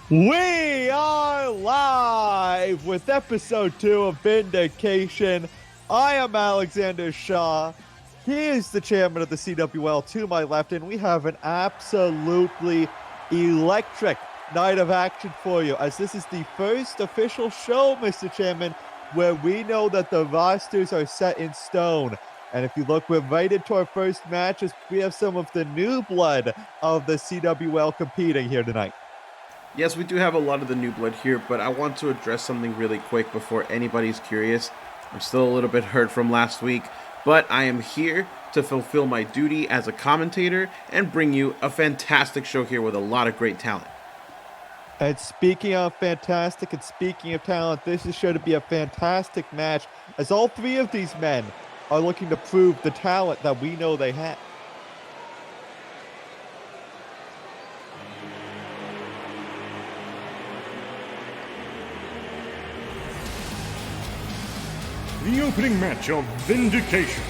We are live with episode 2 of Vindication. I am Alexander Shaw. He is the chairman of the CWL to my left, and we have an absolutely electric night of action for you, as this is the first official show, Mr. Chairman, where we know that the rosters are set in stone. And if you look, we're right into our first match, as we have some of the new blood of the CWL competing here tonight. Yes, we do have a lot of the new blood here, but I want to address something really quick before anybody's curious. I'm still a little bit hurt from last week, but I am here to fulfill my duty as a commentator and bring you a fantastic show here with a lot of great talent. And speaking of fantastic and speaking of talent, this is sure to be a fantastic match, as all three of these men are looking to prove the talent that we know they have. The opening match of Vindication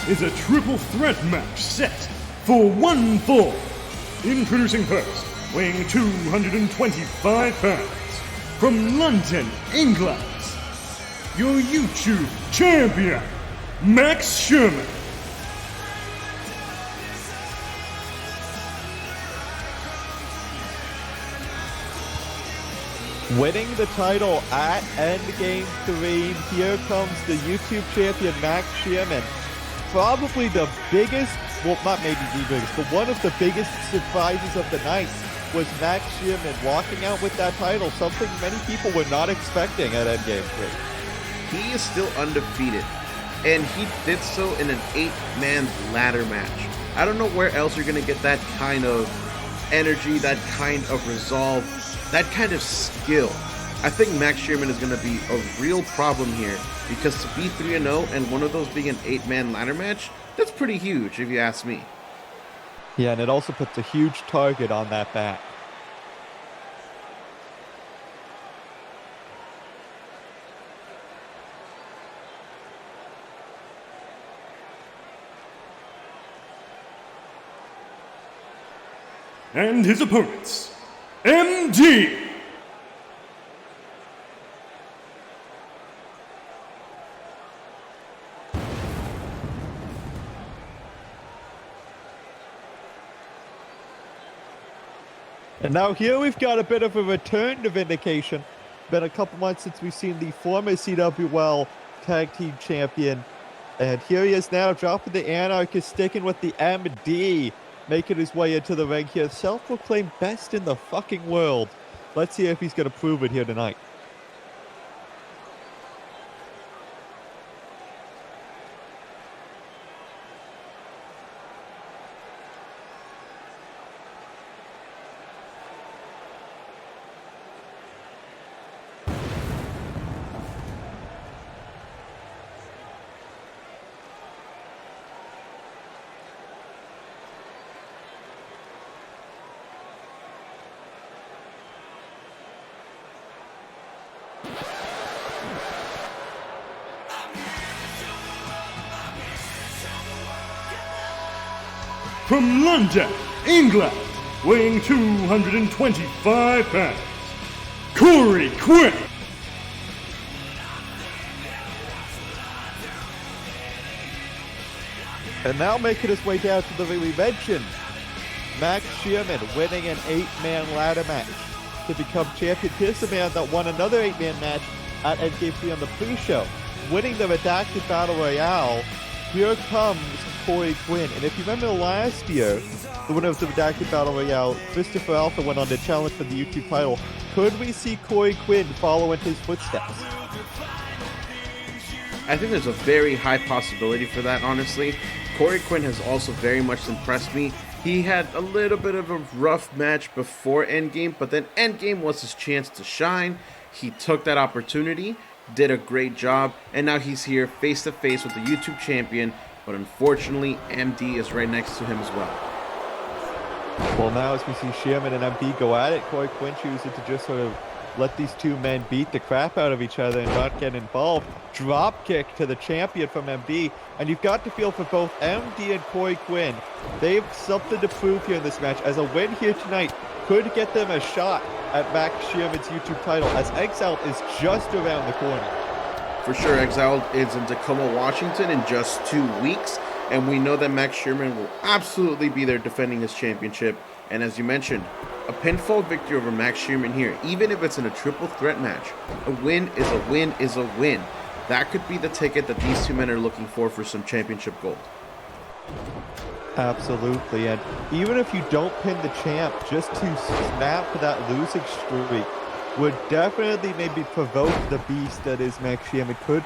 is a triple threat match set for one fall. Introducing first, weighing 225 pounds, from London, England, your YouTube champion, Max Sherman. Winning the title at Endgame 3, here comes the YouTube champion Max Sherman. Probably the biggest, well, not maybe the biggest, but one of the biggest surprises of the night was Max Sherman walking out with that title, something many people were not expecting at Endgame 3. He is still undefeated, and he did so in an 8-man ladder match. I don't know where else you're going to get that kind of energy, that kind of resolve, that kind of skill. I think Max Sherman is going to be a real problem here, because to be 3-0 and one of those being an 8-man ladder match, that's pretty huge if you ask me. Yeah, and it also puts a huge target on that back. And his opponents, MD. And now here we've got a bit of a return to Vindication. Been a couple months since we've seen the former CWL Tag Team Champion. And here he is now, dropping the Anarchist, sticking with the MD, making his way into the ring here. Self-proclaimed best in the fucking world. Let's see if he's going to prove it here tonight. From London, England, weighing 225 pounds, Corey Quinn. And now making his way down to the ring, we mentioned Max Shearman winning an 8-man ladder match to become champion. Here's the man that won another 8-man match at Endgame 3 on the pre-show, winning the Redacted Battle Royale. Here comes Corey Quinn. And if you remember last year, the winner of the Redacted Battle Royale, Christopher Alpha, went on to challenge for the YouTube title. Could we see Corey Quinn follow in his footsteps? I think there's a very high possibility for that, honestly. Corey Quinn has also very much impressed me. He had a little bit of a rough match before Endgame, but then Endgame was his chance to shine. He took that opportunity, did a great job, and now he's here face to face with the YouTube champion, but unfortunately, MD is right next to him as well. Well, now as we see Shearman and MD go at it, Corey Quinn chooses to just sort of let these two men beat the crap out of each other and not get involved. Drop kick to the champion from MD, and you've got to feel for both MD and Corey Quinn. They have something to prove here in this match, as a win here tonight could get them a shot at Max Shearman's YouTube title, as Exiled is just around the corner. For sure, Exiled is in Tacoma, Washington in just 2 weeks, and we know that Max Shearman will absolutely be there defending his championship. And as you mentioned, a pinfall victory over Max Shearman here, even if it's in a triple threat match, a win is a win is a win. That could be the ticket that these two men are looking for some championship gold. Absolutely, and even if you don't pin the champ, just to snap that losing streak would definitely maybe provoke the beast that is Max Shearman, could,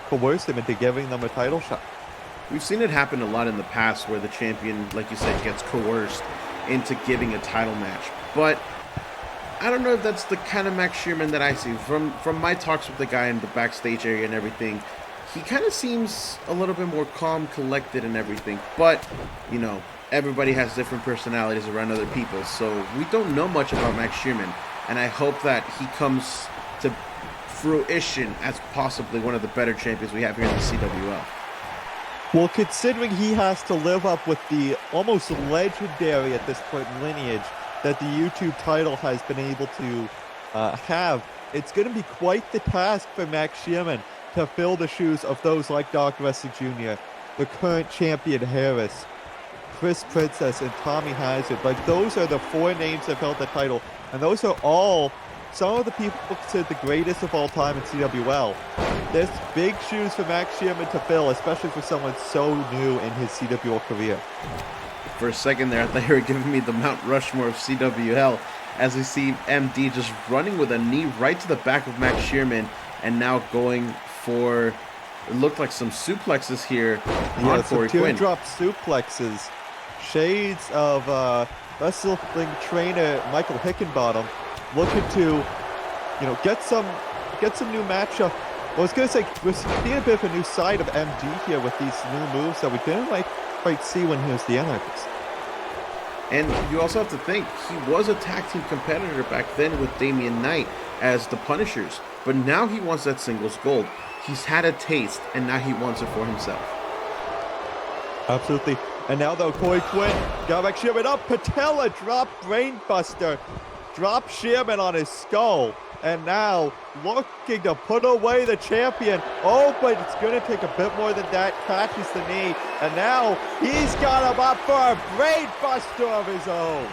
coerce him into giving them a title shot. We've seen it happen a lot in the past where the champion, like you said, gets coerced into giving a title match. But I don't know if that's the kind of Max Shearman that I see. From my talks with the guy in the backstage area and everything, he kind of seems a little bit more calm, collected and everything. But, everybody has different personalities around other people. So we don't know much about Max Shearman. And I hope that he comes to fruition as possibly one of the better champions we have here in the CWL. Well, considering he has to live up with the almost legendary at this point lineage that the YouTube title has been able to have, it's going to be quite the task for Max Shearman to fill the shoes of those like Dr. Wrestling Jr., the current champion Harris, Chris Princess, and Tommy Hazard. Like, those are the 4 names that held the title, and those are all some of the people considered the greatest of all time in CWL. There's big shoes for Max Shearman to fill, especially for someone so new in his CWL career. For a second there, I thought you were giving me the Mount Rushmore of CWL, as we see MD just running with a knee right to the back of Max Shearman, and now going for, it looked like some suplexes here on Corey Quinn. Teardrop suplexes, shades of wrestling trainer Michael Hickenbottom looking to, get some new matchup. I was going to say, we're seeing a bit of a new side of MD here with these new moves that we didn't quite see when he was the Anarchist. And you also have to think, he was a tag team competitor back then with Damian Knight as the Punishers, but now he wants that singles gold. He's had a taste, and now he wants it for himself. Absolutely. And now, though, Corey Quinn got back Shearman up. Patella drop brainbuster. Drop Shearman on his skull. And now looking to put away the champion. Oh, but it's going to take a bit more than that. Catches the knee. And now he's got him up for a brainbuster of his own.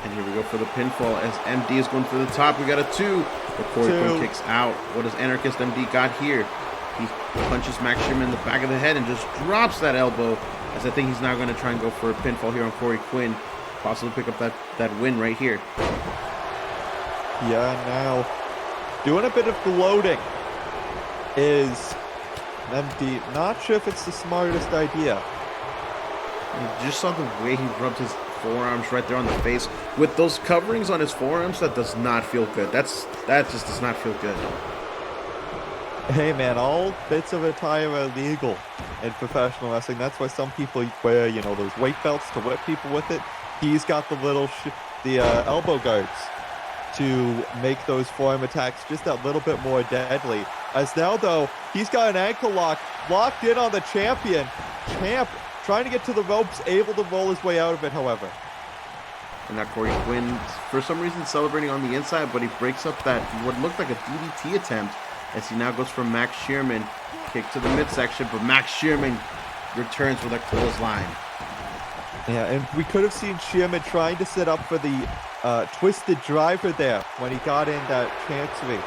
And here we go for the pinfall as MD is going for the top. We got a 2. But Corey Quinn kicks out. What does Anarchist MD got here? He punches Max Shearman in the back of the head and just drops that elbow, as I think he's now going to try and go for a pinfall here on Corey Quinn. Possibly pick up that win right here. Yeah, now doing a bit of gloating is MD. Not sure if it's the smartest idea. You just saw the way he rubbed his forearms right there on the face. With those coverings on his forearms, that does not feel good. That just does not feel good. Hey man, all bits of attire are legal in professional wrestling. That's why some people wear, those weight belts to whip people with it. He's got the little elbow guards to make those forearm attacks just that little bit more deadly. As now, though, he's got an ankle lock locked in on the champion. Champ trying to get to the ropes, able to roll his way out of it, however. And now Corey Quinn, for some reason, celebrating on the inside, but he breaks up that what looked like a DDT attempt as he now goes for Max Shearman. Kick to the midsection, but Max Shearman returns with a clothesline. Yeah, and we could have seen Sherman trying to set up for the twisted driver there when he got in that chancery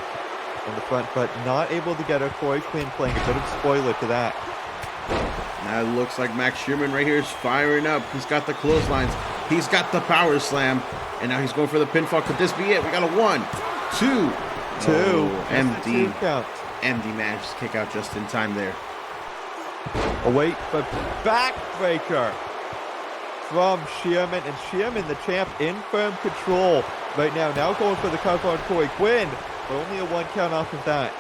in the front, but not able to get a Corey Quinn playing a bit of spoiler to that. Now it looks like Max Sherman right here is firing up. He's got the clotheslines. He's got the power slam. And now he's going for the pinfall. Could this be it? We got a 1, 2. Oh, MD. MD managed to kick out just in time there. Oh, wait, but backbreaker from Sherman. And Sherman, the champ, in firm control right now. Now going for the cover on Corey Quinn. But only a 1 count off of that.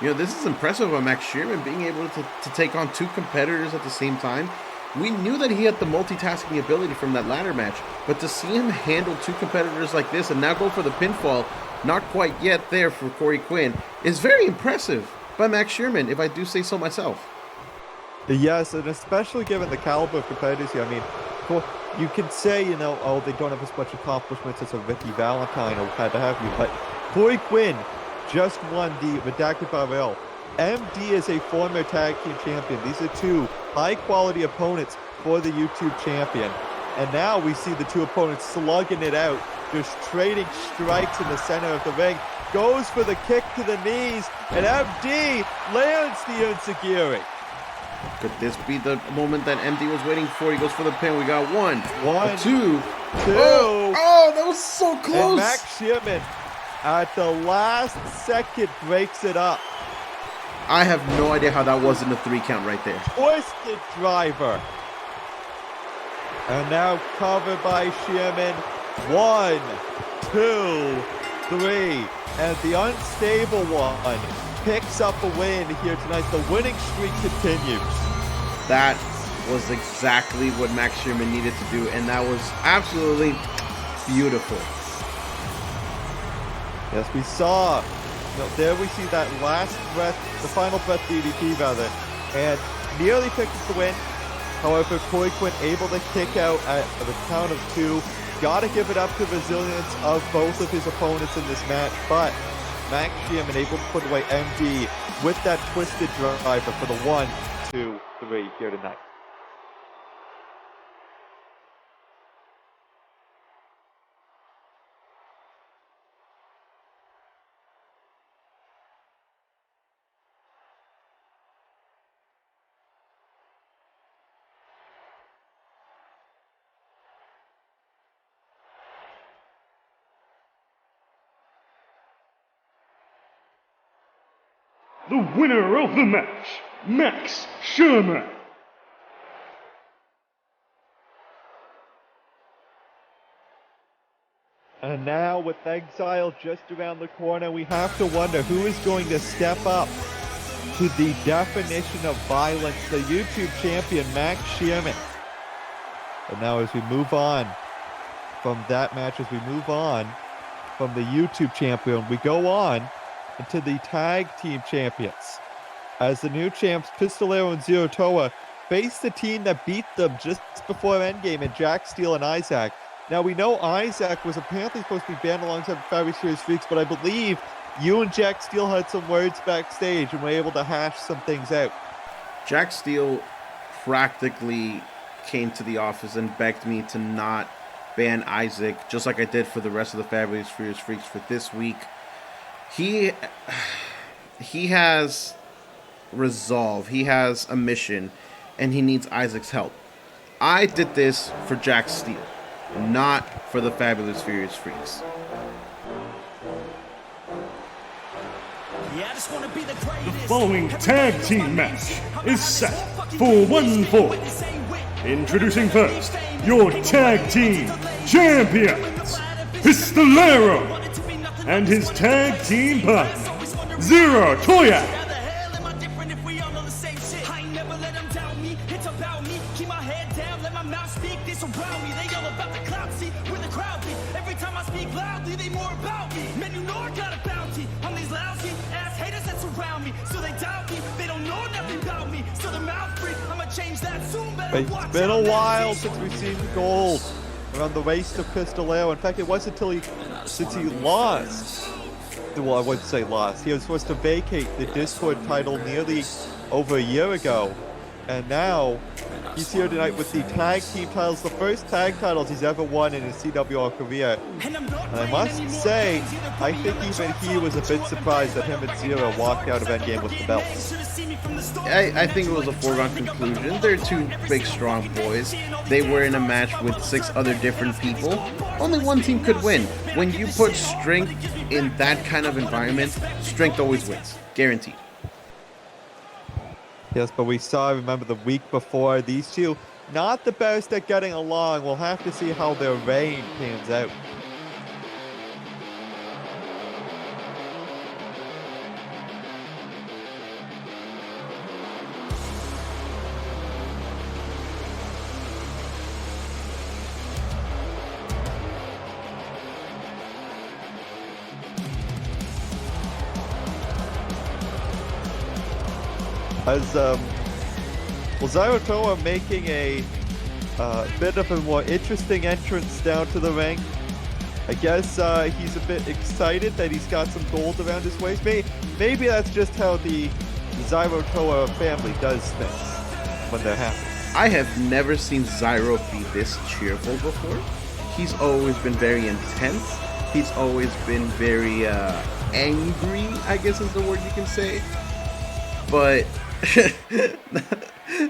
You know, this is impressive on Max Sherman being able to take on 2 competitors at the same time. We knew that he had the multitasking ability from that ladder match, but to see him handle 2 competitors like this and now go for the pinfall, not quite yet there for Corey Quinn, is very impressive by Max Sherman, if I do say so myself. Yes, and especially given the caliber of competitors here. I mean, you can say, you know, oh, they don't have as much accomplishments as a Ricky Valentine or had to have you, but Corey Quinn just won the Redacted Barrel. MD is a former tag team champion. These are 2 high-quality opponents for the YouTube champion. And now we see the 2 opponents slugging it out, just trading strikes in the center of the ring. Goes for the kick to the knees, and MD lands the enziguri. Could this be the moment that MD was waiting for? He goes for the pin. We got 1, 2. Oh, that was so close. And Max Sherman, at the last second, breaks it up. I have no idea how that wasn't a 3 count right there. Twisted driver. And now covered by Sherman. 1, 2, 3. And the unstable one picks up a win here tonight. The winning streak continues. That was exactly what Max Sherman needed to do, and that was absolutely beautiful. Yes, we saw. There we see that last breath, the final breath DDT rather, and nearly picked up the win. However, Corey Quinn able to kick out at the count of 2. Gotta give it up to the resilience of both of his opponents in this match, but Max Sherman able to put away MD with that twisted driver for the 1, 2, 3 here tonight. The winner of the match, Max Sherman. And now with Exile just around the corner, we have to wonder who is going to step up to the definition of violence, the YouTube champion, Max Sherman. And now as we move on from that match, as we move on from the YouTube champion, we go on into the tag team champions. As the new champs, Pistolero and Zero Toa, face the team that beat them just before Endgame in Jack Steele and Isaac. Now we know Isaac was apparently supposed to be banned alongside Fabry Series Freaks, but I believe you and Jack Steele had some words backstage and were able to hash some things out. Jack Steele practically came to the office and begged me to not ban Isaac, just like I did for the rest of the Fabulous Furious Freaks for this week. He has resolve, he has a mission, and he needs Isaac's help. I did this for Jack Steele, not for the Fabulous Furious Freaks. The following tag team match is set for 1 fall. Introducing first, your tag team champions, Pistolero, and his tag team partner, Zero Toya. It's been a while since we've seen gold around the waist of Pistolero. In fact, it wasn't until since he lost. Well, I wouldn't say lost. He was supposed to vacate the Discord title nearly over a year ago. And now He's here tonight with the tag team titles, the first tag titles he's ever won in his CWR career. And I must say, I think even he was a bit surprised that him and Zero walked out of Endgame with the belts. I think it was a foregone conclusion. They're two big, strong boys. They were in a match with 6 other different people. Only one team could win. When you put strength in that kind of environment, strength always wins. Guaranteed. Yes, but we saw, remember, the week before, these two, not the best at getting along. We'll have to see how their reign pans out. As Zyrotoa making a bit of a more interesting entrance down to the ring. I guess he's a bit excited that he's got some gold around his waist. Maybe that's just how the Zyrotoa family does things when they're happy. I have never seen Zyro be this cheerful before. He's always been very intense. He's always been very angry, I guess is the word you can say. But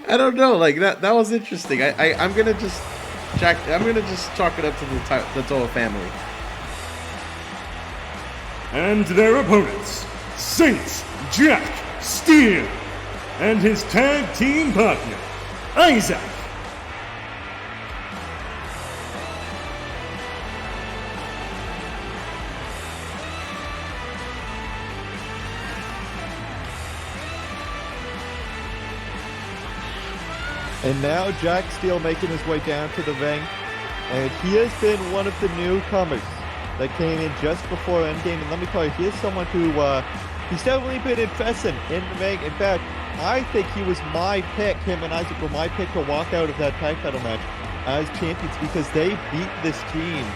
I don't know, like that was interesting. I'm gonna just chalk it up to the Toa family. And their opponents, Saint Jack Steele and his tag team partner, Isaac. And now Jack Steele making his way down to the ring. And he has been one of the newcomers that came in just before Endgame. And let me tell you, he is someone who, he's definitely been impressive in the ring. In fact, I think he was my pick, him and Isaac were my pick to walk out of that tag title match as champions because they beat this team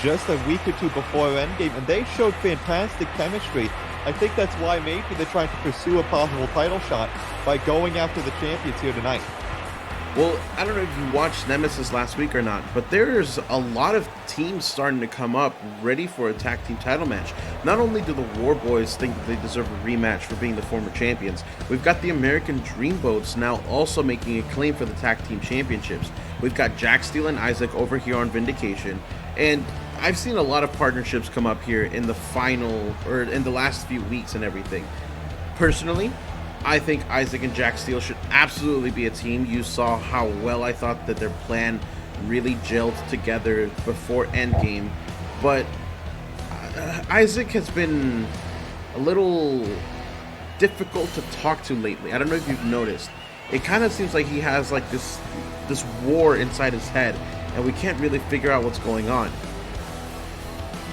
just a week or two before Endgame. And they showed fantastic chemistry. I think that's why maybe they're trying to pursue a possible title shot by going after the champions here tonight. Well, I don't know if you watched Nemesis last week or not, but there's a lot of teams starting to come up ready for a tag team title match. Not only do the War Boys think that they deserve a rematch for being the former champions, we've got the American Dreamboats now also making a claim for the tag team championships. We've got Jack Steele and Isaac over here on Vindication, and I've seen a lot of partnerships come up here in the final, or in the last few weeks and everything. Personally, I think Isaac and Jack Steele should absolutely be a team. You saw how well I thought that their plan really gelled together before Endgame. But Isaac has been a little difficult to talk to lately. I don't know if you've noticed. It kind of seems like he has like this war inside his head, and we can't really figure out what's going on.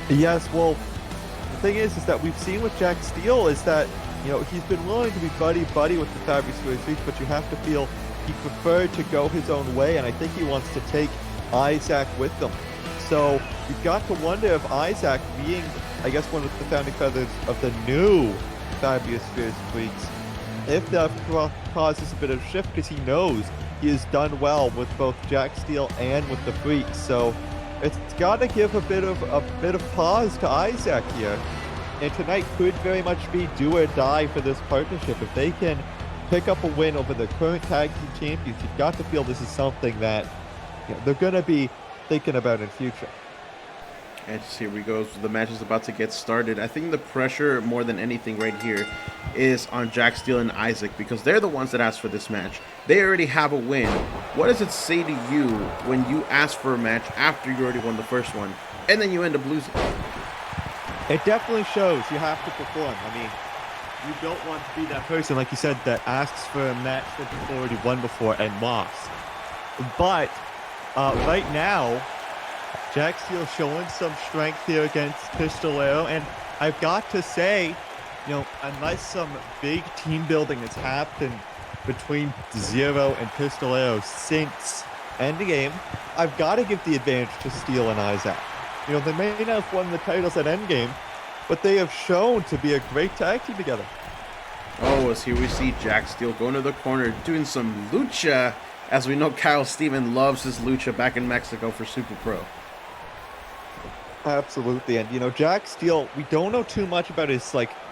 Yes, well, the thing is that we've seen with Jack Steele is that, you know, he's been willing to be buddy-buddy with the Fabulous Furious, but you have to feel he preferred to go his own way, and I think he wants to take Isaac with them. So you've got to wonder if Isaac, being, I guess, one of the founding fathers of the new Fabulous Furious Freaks, if that causes a bit of shift, because he knows he has done well with both Jack Steele and with the Freaks. So it's got to give a bit of pause to Isaac here. And tonight could very much be do or die for this partnership. If they can pick up a win over the current tag team champions, you've got to feel this is something that, you know, they're going to be thinking about in future. And just here we go. So the match is about to get started. I think the pressure more than anything right here is on Jack Steele and Isaac, because they're the ones that asked for this match. They already have a win. What does it say to you when you ask for a match after you already won the first one and then you end up losing? It definitely shows you have to perform. I mean, you don't want to be that person, like you said, that asks for a match that you've already won before and lost. But right now, Jack Steele showing some strength here against Pistolero, and I've got to say, you know, unless some big team building has happened between Zero and Pistolero since Endgame, I've got to give the advantage to Steele and Isaac. You know, they may not have won the titles at Endgame, but they have shown to be a great tag team together. Oh, as here we see Jack Steele going to the corner, doing some lucha, as we know Kyle Steven loves his lucha back in Mexico for Super Pro. Absolutely, and Jack Steele, we don't know too much about his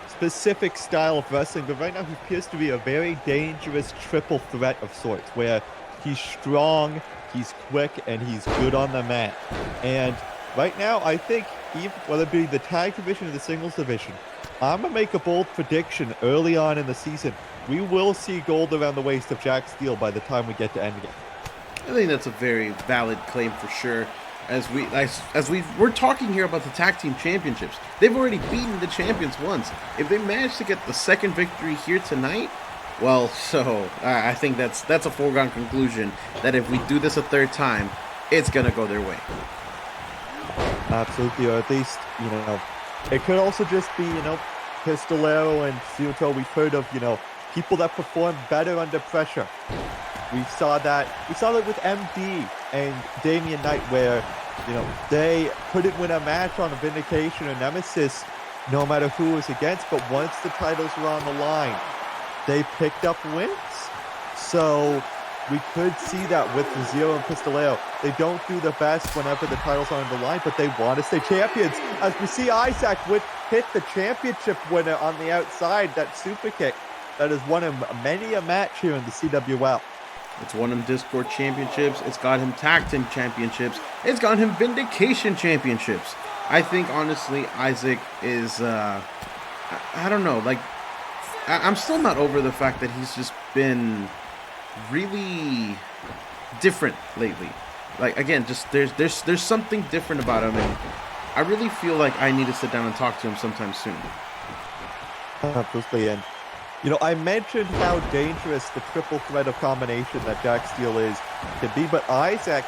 specific style of wrestling, but right now he appears to be a very dangerous triple threat of sorts, where he's strong, he's quick, and he's good on the mat. And right now, I think, even whether it be the tag division or the singles division, I'm going to make a bold prediction early on in the season. We will see gold around the waist of Jack Steele by the time we get to Endgame. I think that's a very valid claim for sure. We're talking here about the tag team championships. They've already beaten the champions once. If they manage to get the second victory here tonight, well, so I think that's a foregone conclusion that if we do this a third time, it's gonna go their way. Absolutely, or at least it could also just be Pistolero and Zillakami. We've heard of people that perform better under pressure. We saw that with MD and Damian Knight, where they couldn't win a match on a Vindication or Nemesis no matter who it was against, but once the titles were on the line, they picked up wins. So we could see that with Zero and Pistolero. They don't do the best whenever the titles are on the line, but they want to stay champions. As we see Isaac hit the championship winner on the outside, that super kick that has won him many a match here in the CWL. It's won him Discord championships. It's got him tag team championships. It's got him Vindication championships. I think, honestly, Isaac is, I don't know, I'm still not over the fact that he's just been really different lately. Again, just there's something different about him, and I really feel like I need to sit down and talk to him sometime soon. Absolutely, and I mentioned how dangerous the triple threat of combination that Jack Steele can be, but Isaac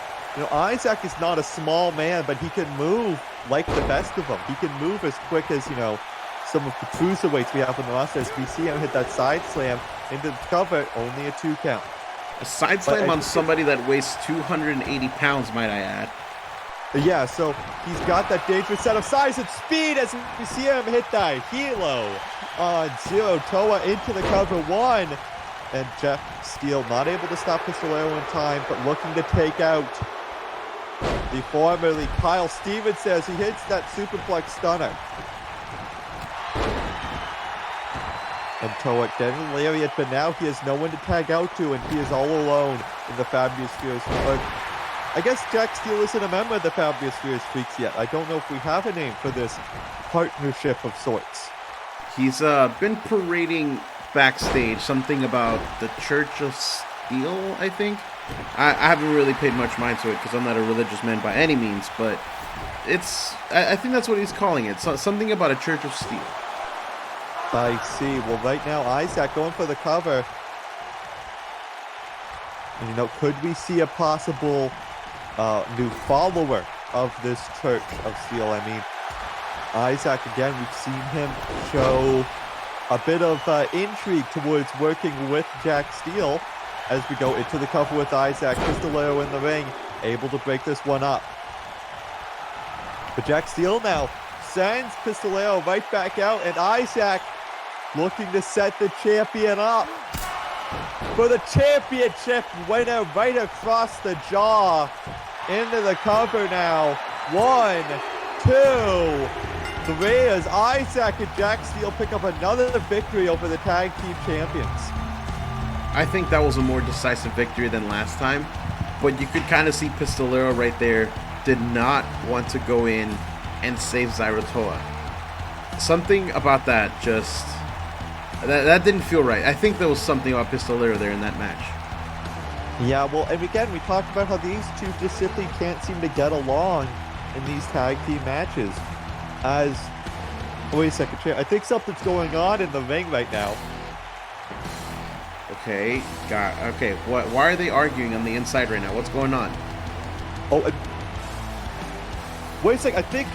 is not a small man, but he can move like the best of them. He can move as quick as, some of the cruiserweights we have in the roster. As we see him hit that side slam into the cover, only a 2 count. A side slam on somebody that weighs 280 pounds, might I add. Yeah, so he's got that dangerous set of size and speed as we see him hit that helo on Zero Toa into the cover 1. And Jack Steele not able to stop Pistolero in time, but looking to take out the formerly Kyle Stevens as he hits that superplex stunner. And Toa getting the lariat, but now he has no one to tag out to, and he is all alone in the Fabulous Furious. I guess Jack Steele isn't a member of the Fabulous Furious Freaks yet. I don't know if we have a name for this partnership of sorts. He's been parading backstage something about the Church of Steel, I think. I haven't really paid much mind to it because I'm not a religious man by any means, but I think that's what he's calling it. So, something about a Church of Steel. I see. Well, right now, Isaac going for the cover. And, could we see a possible new follower of this Church of Steel? I mean, Isaac, again, we've seen him show a bit of intrigue towards working with Jack Steele as we go into the cover with Isaac. Pistolero in the ring, able to break this one up. But Jack Steele now sends Pistolero right back out, and Isaac looking to set the champion up for the championship winner right across the jaw. Into the cover now. 1, 2, 3 as Isaac and Jack Steele pick up another victory over the tag team champions. I think that was a more decisive victory than last time, but you could kind of see Pistolero right there did not want to go in and save Zyratoa. Something about that just... That didn't feel right. I think there was something about Pistolero there in that match. Yeah, well, and again, we talked about how these two just simply can't seem to get along in these tag team matches. Wait a second, I think something's going on in the ring right now. Okay, why are they arguing on the inside right now? What's going on? Oh, wait a second, I think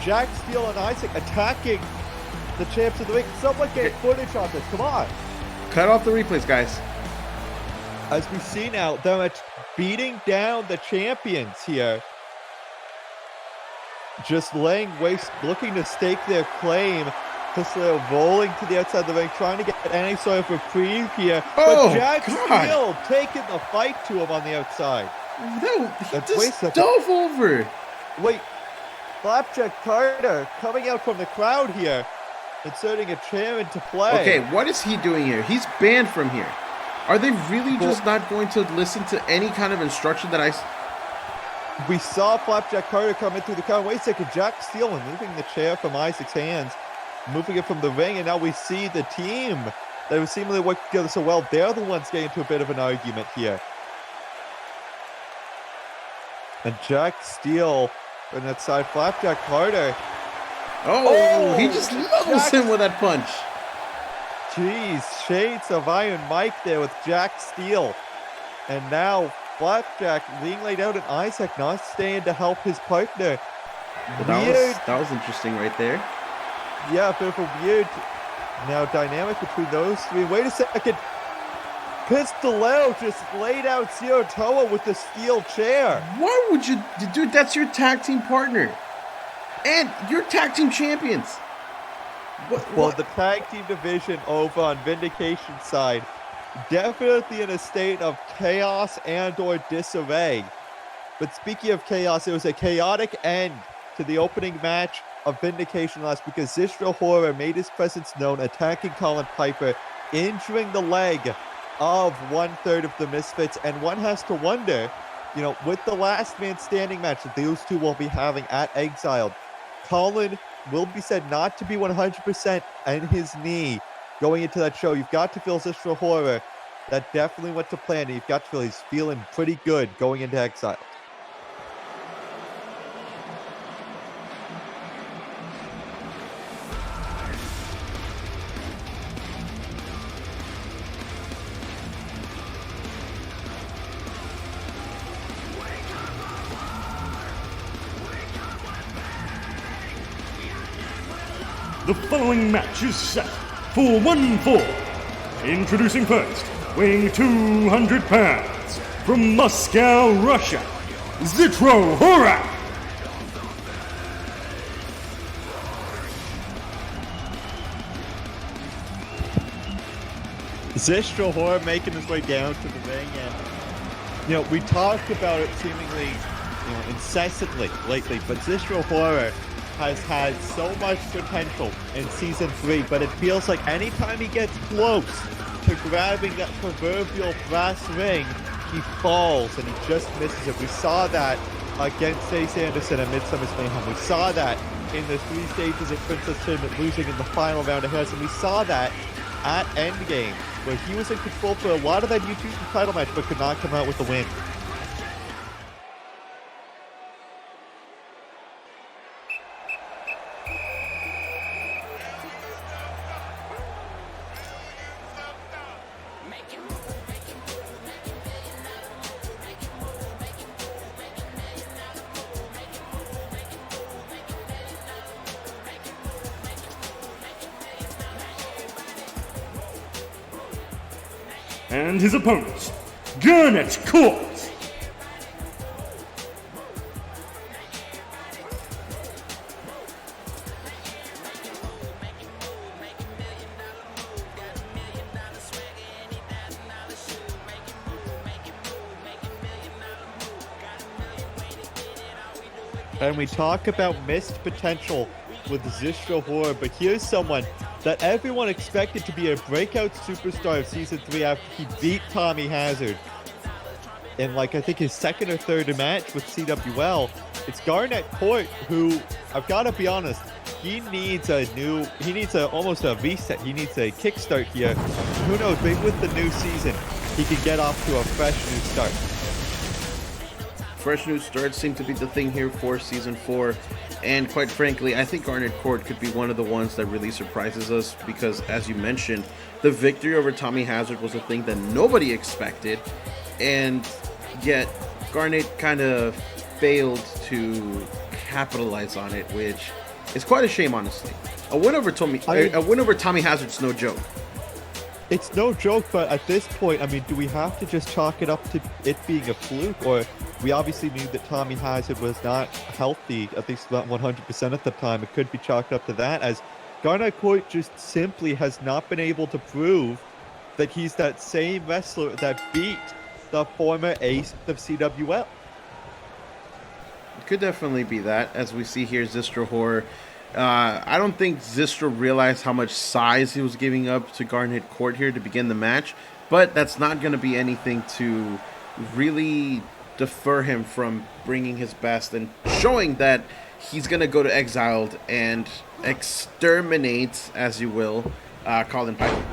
Jack Steele and Isaac attacking the champs of the ring. Someone get footage on this, come on. Cut off the replays, guys. As we see now, they're beating down the champions here. Just laying waste, looking to stake their claim Stasera rolling to the outside of the ring, trying to get any sort of reprieve here. Oh, but Jack God. Steele taking the fight to him on the outside. No, he Wait a just second. dove over. Wait, Blxck Carter coming out from the crowd here, inserting a chair into play. Okay, what is he doing here? He's banned from here. Are they really just not going to listen to any kind of instruction that I... We saw Blxck Carter come in through the crowd. Wait a second, Jack Steele moving the chair from Isaac's hands, moving it from the ring, and now we see the team that was seemingly working together so well. They're the ones getting into a bit of an argument here. And Jack Steele on that side, Blxck Carter. Oh, he just levels him with that punch. Jeez, shades of Iron Mike there with Jack Steele. And now Blxck being laid out and Isaac not staying to help his partner. Well, that was interesting right there. Yeah, a bit of a weird now dynamic between those three. Wait a second. Pistolero just laid out Zero Toa with the steel chair. Why would you... Dude, that's your tag team partner. And you're tag team champions. Well, the tag team division over on Vindication side definitely in a state of chaos and or disarray. But speaking of chaos, it was a chaotic end to the opening match of Vindication last because Zistro Horror made his presence known, attacking Colin Piper, injuring the leg of 1/3 of the Misfits, and one has to wonder, you know, with the last man standing match that those two will be having at Exiled, Colin will be said not to be 100% in his knee going into that show. You've got to feel Zistro Horror. That definitely went to plan, and you've got to feel he's feeling pretty good going into Exile. The following match is set for 1 fall. Introducing first, weighing 200 pounds, from Moscow, Russia, Zistro Horror. Zistro Horror making his way down to the ring, and you know, we talked about it seemingly, you know, incessantly lately, but Zistro Horror has had so much potential in Season 3, but it feels like anytime he gets close to grabbing that proverbial brass ring, he falls and he just misses it. We saw that against Chase Anderson at Midsummer's Mayhem. We saw that in the 3 stages of Princess Tournament, losing in the final round of Harris, and we saw that at Endgame, where he was in control for a lot of that YouTube title match, but could not come out with the win. And his opponents, Garnet Court. And we talk about missed potential with Zistro Horror, but here's someone that everyone expected to be a breakout superstar of Season 3 after he beat Tommy Hazard in, like, I think his second or third match with CWL. It's Garnet Court, who, I've got to be honest, he needs almost a reset. He needs a kickstart here. Who knows, maybe with the new season, he can get off to a fresh new start. Fresh new starts seem to be the thing here for Season 4. And quite frankly, I think Garnet Court could be one of the ones that really surprises us because, as you mentioned, the victory over Tommy Hazard was a thing that nobody expected. And yet, Garnet kind of failed to capitalize on it, which is quite a shame, honestly. A win over Tommy Hazard's no joke. It's no joke, but at this point, I mean, do we have to just chalk it up to it being a fluke? Or we obviously knew that Tommy Hazard was not healthy, at least not 100% at the time. It could be chalked up to that, as Garnet Court just simply has not been able to prove that he's that same wrestler that beat the former ace of CWL. It could definitely be that, as we see here, Zistra Horror. I don't think Zistra realized how much size he was giving up to Garnet Court here to begin the match, but that's not going to be anything to really defer him from bringing his best and showing that he's going to go to Exiled and exterminate, as you will, Colin Piper.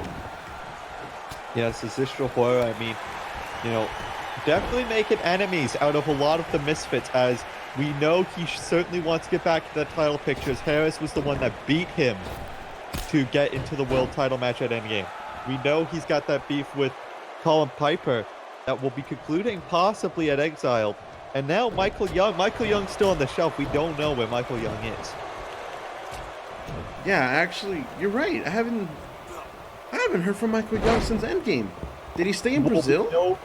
Yes, the Zistra Horror, I mean, you know, definitely making enemies out of a lot of the Misfits, as we know he certainly wants to get back to the title pictures. Harris was the one that beat him to get into the world title match at Endgame. We know he's got that beef with Colin Piper that will be concluding possibly at Exiled. And now Michael Young's still on the shelf. We don't know where Michael Young is. Yeah, actually, you're right. I haven't heard from Michael Young since Endgame. Did he stay in Brazil?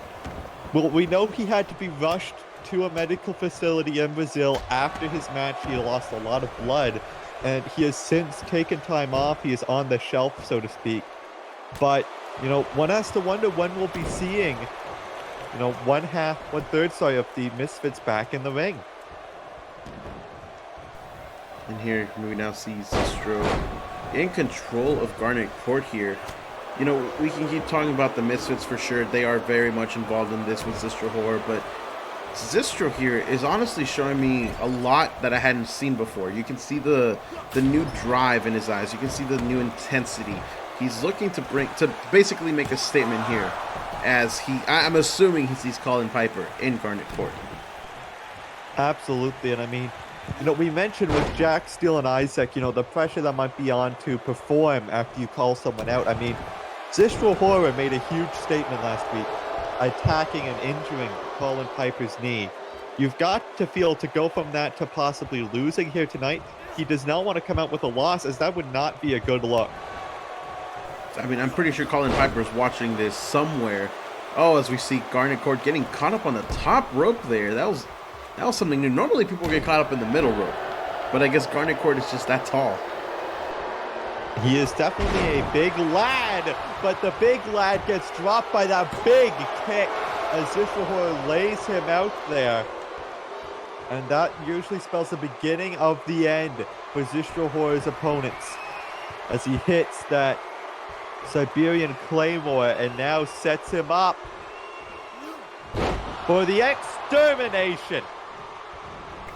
We know he had to be rushed to a medical facility in Brazil after his match. He lost a lot of blood, and he has since taken time off. He is on the shelf, so to speak. But, you know, one has to wonder when we'll be seeing, you know, one third of the Misfits back in the ring. And here we now see Zistro in control of Garnet Court here. You know, we can keep talking about the Misfits for sure. They are very much involved in this with Zistro Horror, but Zistro here is honestly showing me a lot that I hadn't seen before. You can see the new drive in his eyes. You can see the new intensity. He's looking to basically make a statement here, as I'm assuming he sees Colin Piper in Garnet Court. Absolutely, and I mean, you know, we mentioned with Jack, Steele, and Isaac, you know, the pressure that might be on to perform after you call someone out. I mean, Zistro Horror made a huge statement last week, attacking and injuring Colin Piper's knee. You've got to feel to go from that to possibly losing here tonight. He does not want to come out with a loss, as that would not be a good look. I mean, I'm pretty sure Colin Piper's watching this somewhere. Oh, as we see Garnet Court getting caught up on the top rope there. That was something new. Normally people get caught up in the middle rope, but I guess Garnet Court is just that tall. He is definitely a big lad, but the big lad gets dropped by that big kick as Zistro Horror lays him out there. And that usually spells the beginning of the end for Zistro Horror's opponents, as he hits that Siberian Claymore and now sets him up for the extermination.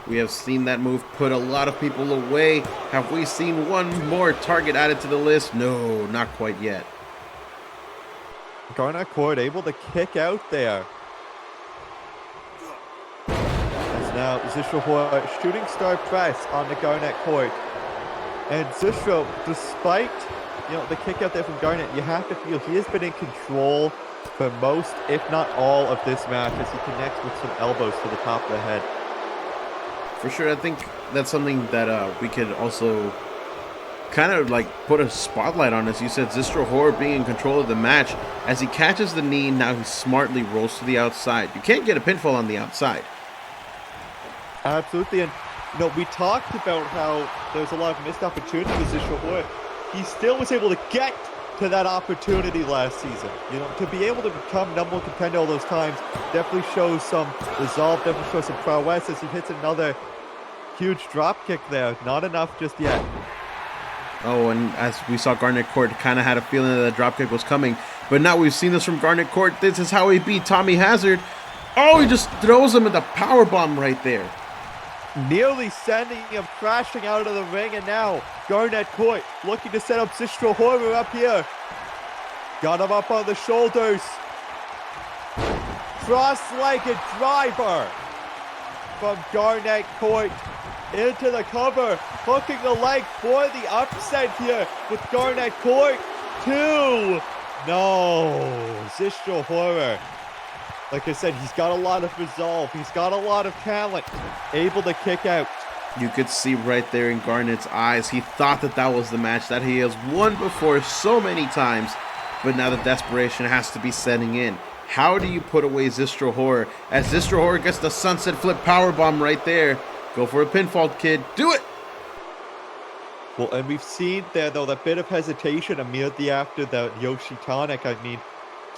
We have seen that move put a lot of people away. Have we seen one more target added to the list? No, not quite yet. Garnet Court able to kick out there. As now Zistro Horror shooting star press on the Garnet Court. And Zistro, despite, you know, the kick out there from Garnet, you have to feel he has been in control for most, if not all, of this match, as he connects with some elbows to the top of the head. For sure, I think that's something that we could also kind of like put a spotlight on. As you said, Zistro Horror being in control of the match. As he catches the knee, now he smartly rolls to the outside. You can't get a pinfall on the outside. Absolutely, and you know, we talked about how there's a lot of missed opportunity with Zistro Horror. He still was able to get to that opportunity last season. You know, to be able to become number one contender all those times definitely shows some resolve, definitely shows some prowess, as he hits another huge drop kick there. Not enough just yet. Oh, and as we saw, Garnet Court kind of had a feeling that the drop kick was coming, but now we've seen this from Garnet Court. This is how he beat Tommy Hazard. Oh, he just throws him with a power bomb right there, nearly sending him crashing out of the ring. And now Garnet Court looking to set up Zistro Horror up here. Got him up on the shoulders. Cross-legged driver from Garnet Court into the cover, hooking the leg for the upset here with Garnet Court. 2. No, Zistro Horror, like I said, he's got a lot of resolve. He's got a lot of talent, able to kick out. You could see right there in Garnet's eyes, he thought that that was the match that he has won before so many times, but now the desperation has to be setting in. How do you put away Zistro Horror? As Zistro Horror gets the sunset flip powerbomb right there. Go for a pinfall, kid. Do it! Well, and we've seen there, though, that bit of hesitation immediately after the Yoshi tonic. I mean,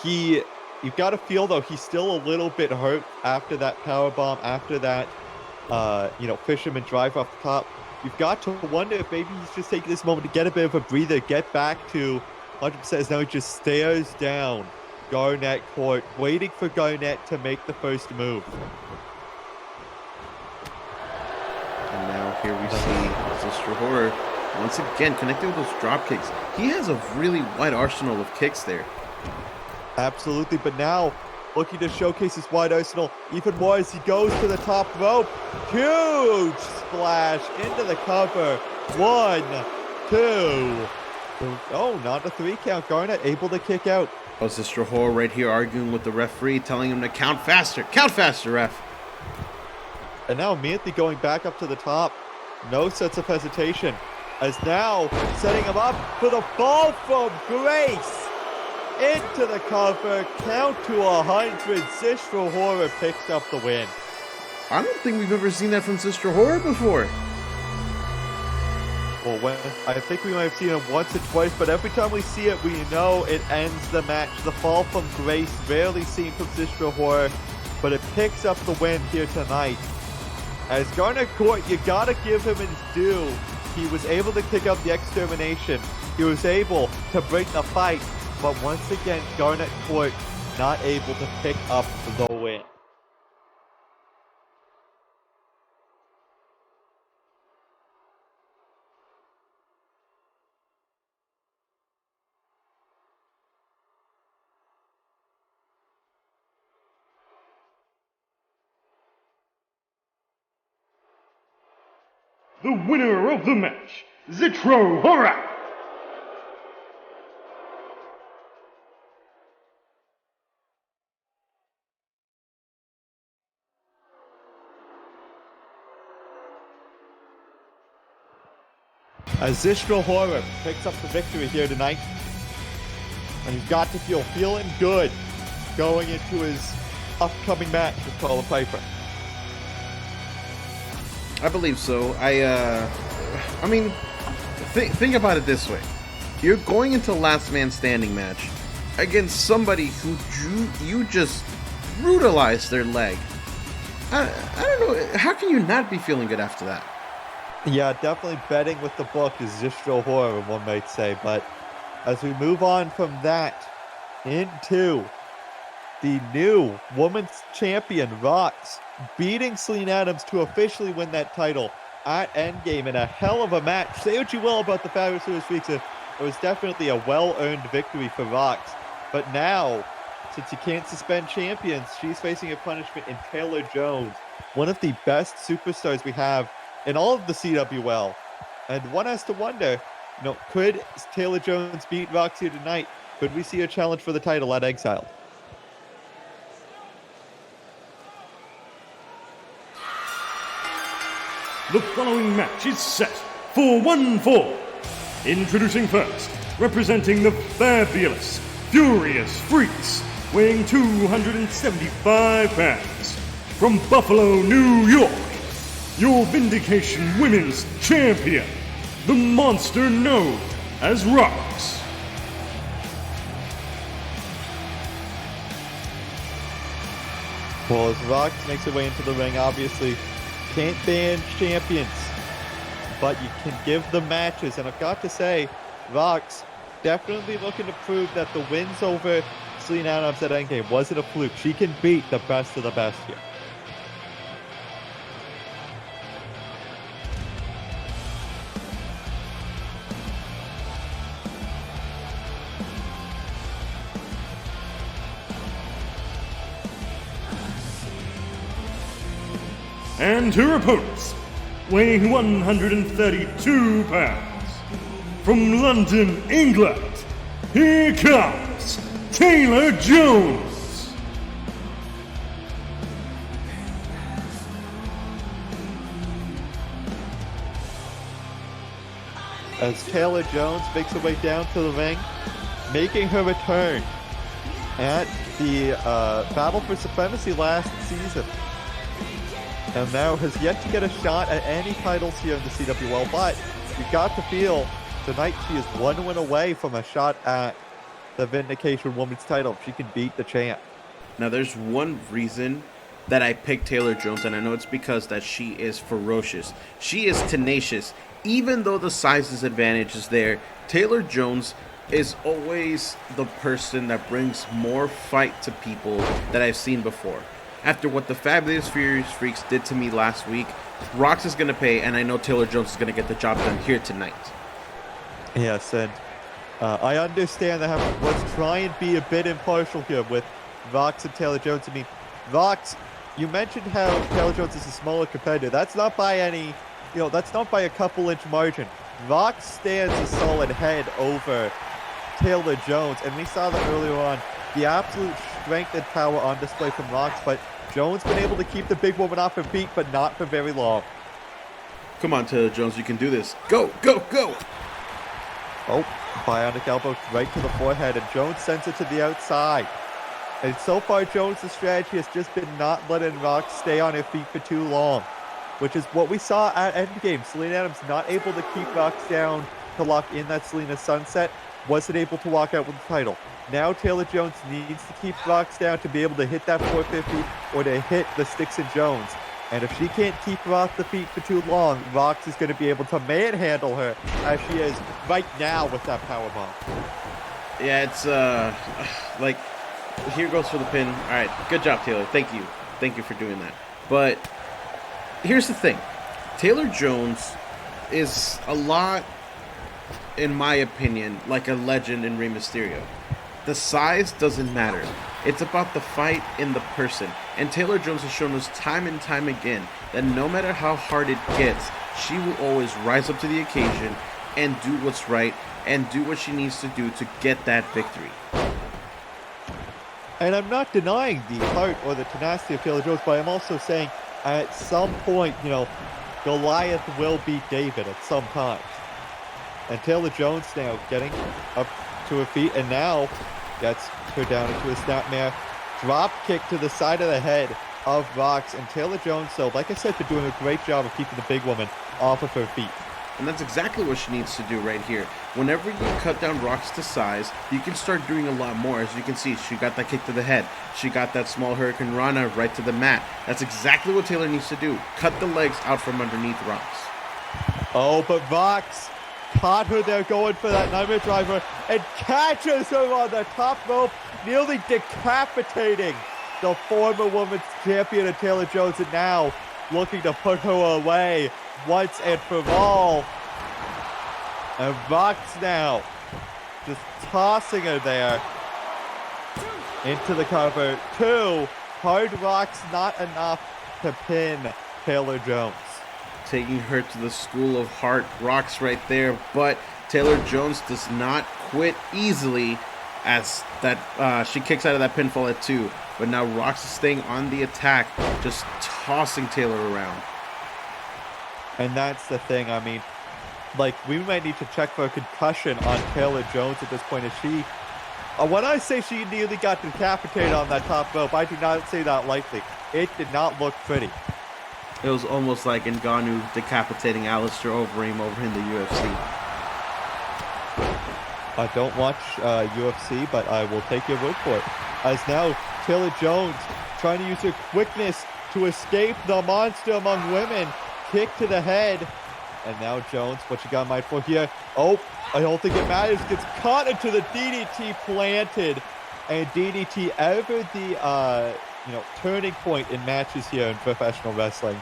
you've got to feel, though, he's still a little bit hurt after that powerbomb, after that, fisherman drive off the top. You've got to wonder if maybe he's just taking this moment to get a bit of a breather, get back to 100%. As now he just stares down Garnet court, waiting for Garnet to make the first move. And now here we see Sister Horror once again connecting with those drop kicks. He has a really wide arsenal of kicks there. Absolutely, but now looking to showcase his wide arsenal even more as he goes to the top rope. Huge splash into the cover. 1, 2. Oh, not a 3 count. Garnet able to kick out. Oh, Sister Horror right here arguing with the referee, telling him to count faster, ref. And now immediately going back up to the top. No sense of hesitation. As now setting him up for the fall from grace. Into the cover, count to 100. Sister Horror picks up the win. I don't think we've ever seen that from Sister Horror before. Well, I think we might have seen it once or twice, but every time we see it, we know it ends the match. The fall from grace, rarely seen from Sister Horror, but it picks up the win here tonight. As Garnet Court, you gotta give him his due. He was able to kick out the extermination. He was able to break the fight, but once again, Garnet Court not able to pick up the win. The winner of the match, Sister Horror. As Sister Horror picks up the victory here tonight, and he's got to feel feeling good going into his upcoming match with Paula Piper. I believe so. Think about it this way. You're going into a last man standing match against somebody who you just brutalized their leg. I don't know. How can you not be feeling good after that? Yeah, definitely betting with the book is Sister Horror, one might say. But as we move on from that into the new women's champion, Thraxx, beating Celine Adams to officially win that title at Endgame in a hell of a match. Say what you will about the Fabulous Series weeks, it was definitely a well-earned victory for Thraxx. But now, since you can't suspend champions, she's facing a punishment in Taylor Jones, one of the best superstars we have in all of the CWL. And one has to wonder, could Taylor Jones beat Thraxx here tonight? Could we see a challenge for the title at Exiled? The following match is set for 1 fall. Introducing first, representing the fabulous, furious Freaks, weighing 275 pounds, from Buffalo, New York, your Vindication Women's Champion, the monster known as Thraxx. Well, as Thraxx makes her way into the ring, obviously can't ban champions, but you can give them matches. And I've got to say, Thraxx definitely looking to prove that the wins over Celine Adams at Endgame wasn't a fluke. She can beat the best of the best here. And her opponents, weighing 132 pounds, from London, England, here comes Taylor Jones. As Taylor Jones makes her way down to the ring, making her return at the Battle for Supremacy last season. And now has yet to get a shot at any titles here in the CWL, but you got to feel tonight she is 1 win away from a shot at the Vindication Women's title if she can beat the champ. Now, there's one reason that I picked Taylor Jones, and I know it's because that she is ferocious. She is tenacious. Even though the size disadvantage is there, Taylor Jones is always the person that brings more fight to people that I've seen before. After what the Fabulous Furious Freaks did to me last week, Thraxx is going to pay, and I know Taylor Jones is going to get the job done here tonight. Yes, and I understand that let's try and be a bit impartial here with Thraxx and Taylor Jones. I mean, Thraxx, you mentioned how Taylor Jones is a smaller competitor. That's not by any, that's not by a couple-inch margin. Thraxx stands a solid head over Taylor Jones, and we saw that earlier on. The absolute strength and power on display from Thraxx, but Jones been able to keep the big woman off her feet, but not for very long. Come on, Taylor Jones, you can do this. Go, go, go! Oh, bionic elbow right to the forehead, and Jones sends it to the outside. And so far, Jones' strategy has just been not letting Thraxx stay on her feet for too long, which is what we saw at Endgame. Selena Adams not able to keep Thraxx down to lock in that Selena Sunset, wasn't able to walk out with the title. Now Taylor Jones needs to keep Thraxx down to be able to hit that 450 or to hit the Sticks and Jones. And if she can't keep her off the feet for too long, Thraxx is going to be able to manhandle her as she is right now with that powerbomb. Yeah, it's like, here goes for the pin. All right, good job, Taylor. Thank you. Thank you for doing that. But here's the thing. Taylor Jones is a lot, in my opinion, like a legend in Rey Mysterio. The size doesn't matter. It's about the fight in the person. And Taylor Jones has shown us time and time again that no matter how hard it gets, she will always rise up to the occasion and do what's right and do what she needs to do to get that victory. And I'm not denying the heart or the tenacity of Taylor Jones, but I'm also saying at some point, Goliath will beat David at some time. And Taylor Jones now getting up to her feet and now gets her down into a snapmare. Drop kick to the side of the head of Thraxx. And Taylor Jones, so like I said, been doing a great job of keeping the big woman off of her feet. And that's exactly what she needs to do right here. Whenever you cut down Thraxx to size, you can start doing a lot more. As you can see, she got that kick to the head. She got that small Hurricane Rana right to the mat. That's exactly what Taylor needs to do. Cut the legs out from underneath Thraxx. Oh, but Thraxx caught her there going for that Nightmare Driver and catches her on the top rope, nearly decapitating the former women's champion of Taylor Jones, and now looking to put her away once and for all. And Thraxx now just tossing her there into the cover. 2. Hard rocks not enough to pin Taylor Jones. Taking her to the school of hard rocks right there, but Taylor Jones does not quit easily as that she kicks out of that pinfall at 2. But now Thraxx is staying on the attack, just tossing Taylor around. And that's the thing. I mean, we might need to check for a concussion on Taylor Jones at this point. Is she? When I say she nearly got decapitated on that top rope, I do not say that lightly. It did not look pretty. It was almost like Ngannou decapitating Alistair Overeem over in the UFC. I don't watch UFC, but I will take your word for it. As now Taylor Jones trying to use her quickness to escape the monster among women. Kick to the head. And now Jones, what you got in mind for here? Oh, I don't think it matters. Gets caught into the DDT planted. And DDT ever the turning point in matches here in professional wrestling.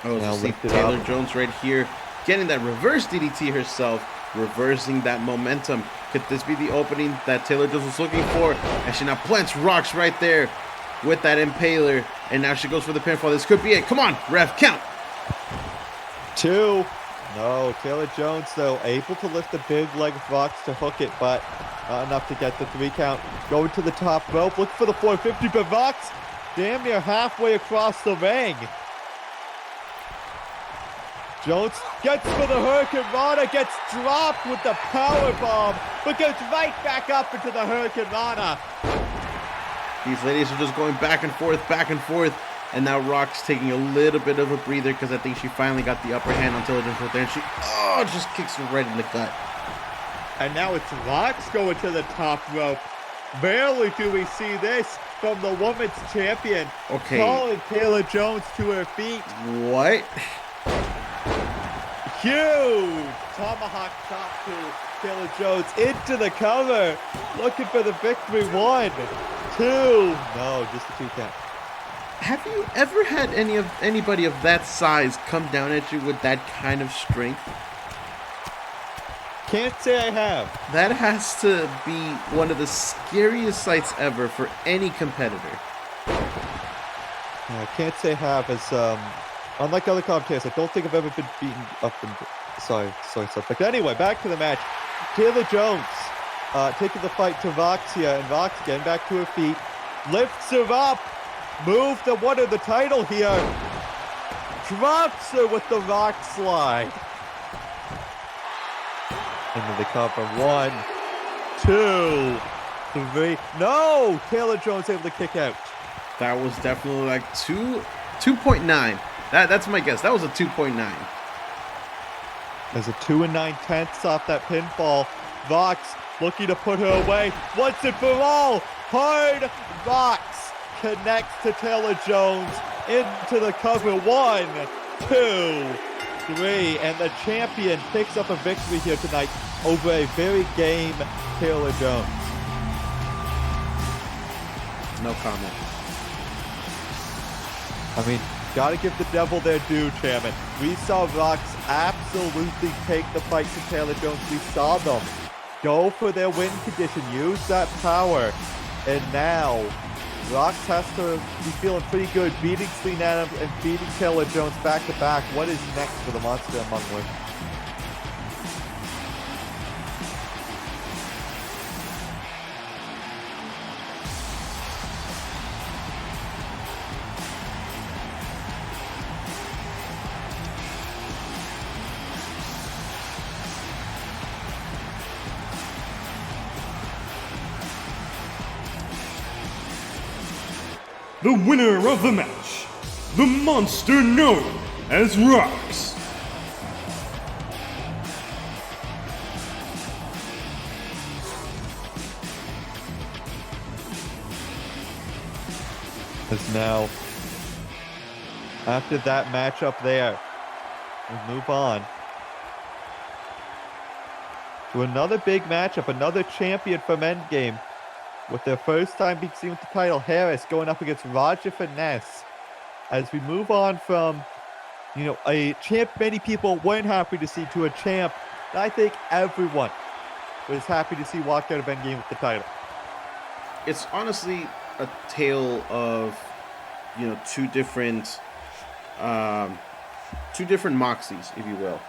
Oh, now see Taylor Jones right here getting that reverse DDT herself, reversing that momentum. Could this be the opening that Taylor Jones was looking for? And she now plants Rocks right there with that impaler. And now she goes for the pinfall. This could be it. Come on, ref, count. 2. No, Taylor Jones, though, able to lift the big leg of Rocks to hook it, but not enough to get the 3 count. Going to the top rope, looking for the 450, but Rocks damn near halfway across the ring. Jones gets for the Hurricane Rana, gets dropped with the power bomb, but goes right back up into the Hurricane Rana. These ladies are just going back and forth, And now Rock's taking a little bit of a breather because I think she finally got the upper hand on Intelligence right there. And she, just kicks her right in the gut. And now it's Thraxx going to the top rope. Barely do we see this from the women's champion. Okay. Calling Taylor Jones to her feet. What? Huge tomahawk chop to Taylor Jones into the cover. Looking for the victory. 1, 2. No, just a 2 count. Have you ever had anybody of that size come down at you with that kind of strength? Can't say I have. That has to be one of the scariest sights ever for any competitor. I can't say I have, as unlike other commentators, I don't think I've ever been beaten up in. Sorry, but anyway, back to the match. Taylor Jones taking the fight to Thraxx here, and Thraxx getting back to her feet, lifts her up, move to one of the title here, drops her with the rock slide. Into the cover. 1, 2, 3. No! Taylor Jones able to kick out. That was definitely like 2.9. That's my guess. That was a 2.9. There's a 2 9/10 off that pinfall. Thraxx looking to put her away. Once and for all. Hard Thraxx connects to Taylor Jones into the cover. 1, 2, 3, and the champion picks up a victory here tonight over a very game Taylor Jones. No comment. I mean, gotta give the devil their due, Chairman. We saw Thraxx absolutely take the fight to Taylor Jones. We saw them go for their win condition, use that power, and now Thraxx has to be feeling pretty good, beating Stein and beating Taylor Jones back to back. What is next for the Monster Among Women? The winner of the match, the monster known as Thraxx. Because now, after that matchup there, we move on to another big matchup, another champion from Endgame. With their first time being seen with the title, Harris going up against Roger Finesse. As we move on from, a champ many people weren't happy to see to a champ that I think everyone was happy to see walk out of Endgame with the title. It's honestly a tale of, two different Moxies, if you will.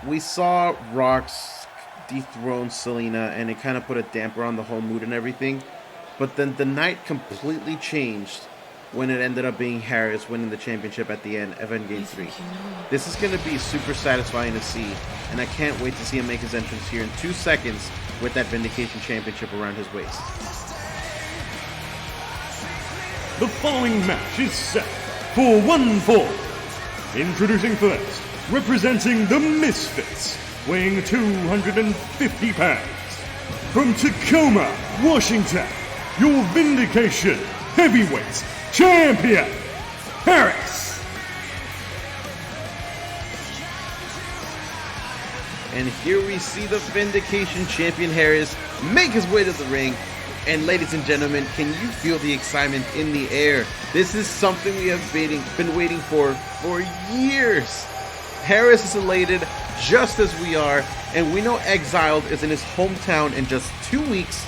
We saw Rox dethrone Selena, and it kind of put a damper on the whole mood and everything. But then the night completely changed when it ended up being Harris winning the championship at the end of Endgame 3. This is going to be super satisfying to see, and I can't wait to see him make his entrance here in 2 seconds with that Vindication championship around his waist. The following match is set for 1 fall. Introducing first, representing the Misfits, weighing 250 pounds. From Tacoma, Washington, your Vindication Heavyweight Champion, Harris. And here we see the Vindication Champion Harris make his way to the ring. And ladies and gentlemen, can you feel the excitement in the air? This is something we have been waiting for years. Harris is elated, just as we are, and we know Exiled is in his hometown in just 2 weeks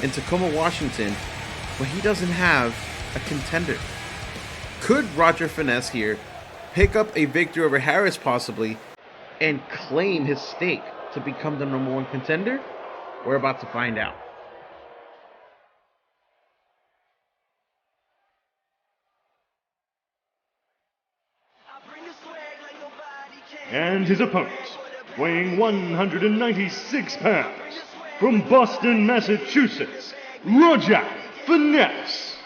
in Tacoma, Washington, but he doesn't have a contender. Could Roger Finesse here pick up a victory over Harris possibly and claim his stake to become the #1 contender? We're about to find out. And his opponent, weighing 196 pounds, from Boston, Massachusetts, Roger Finesse.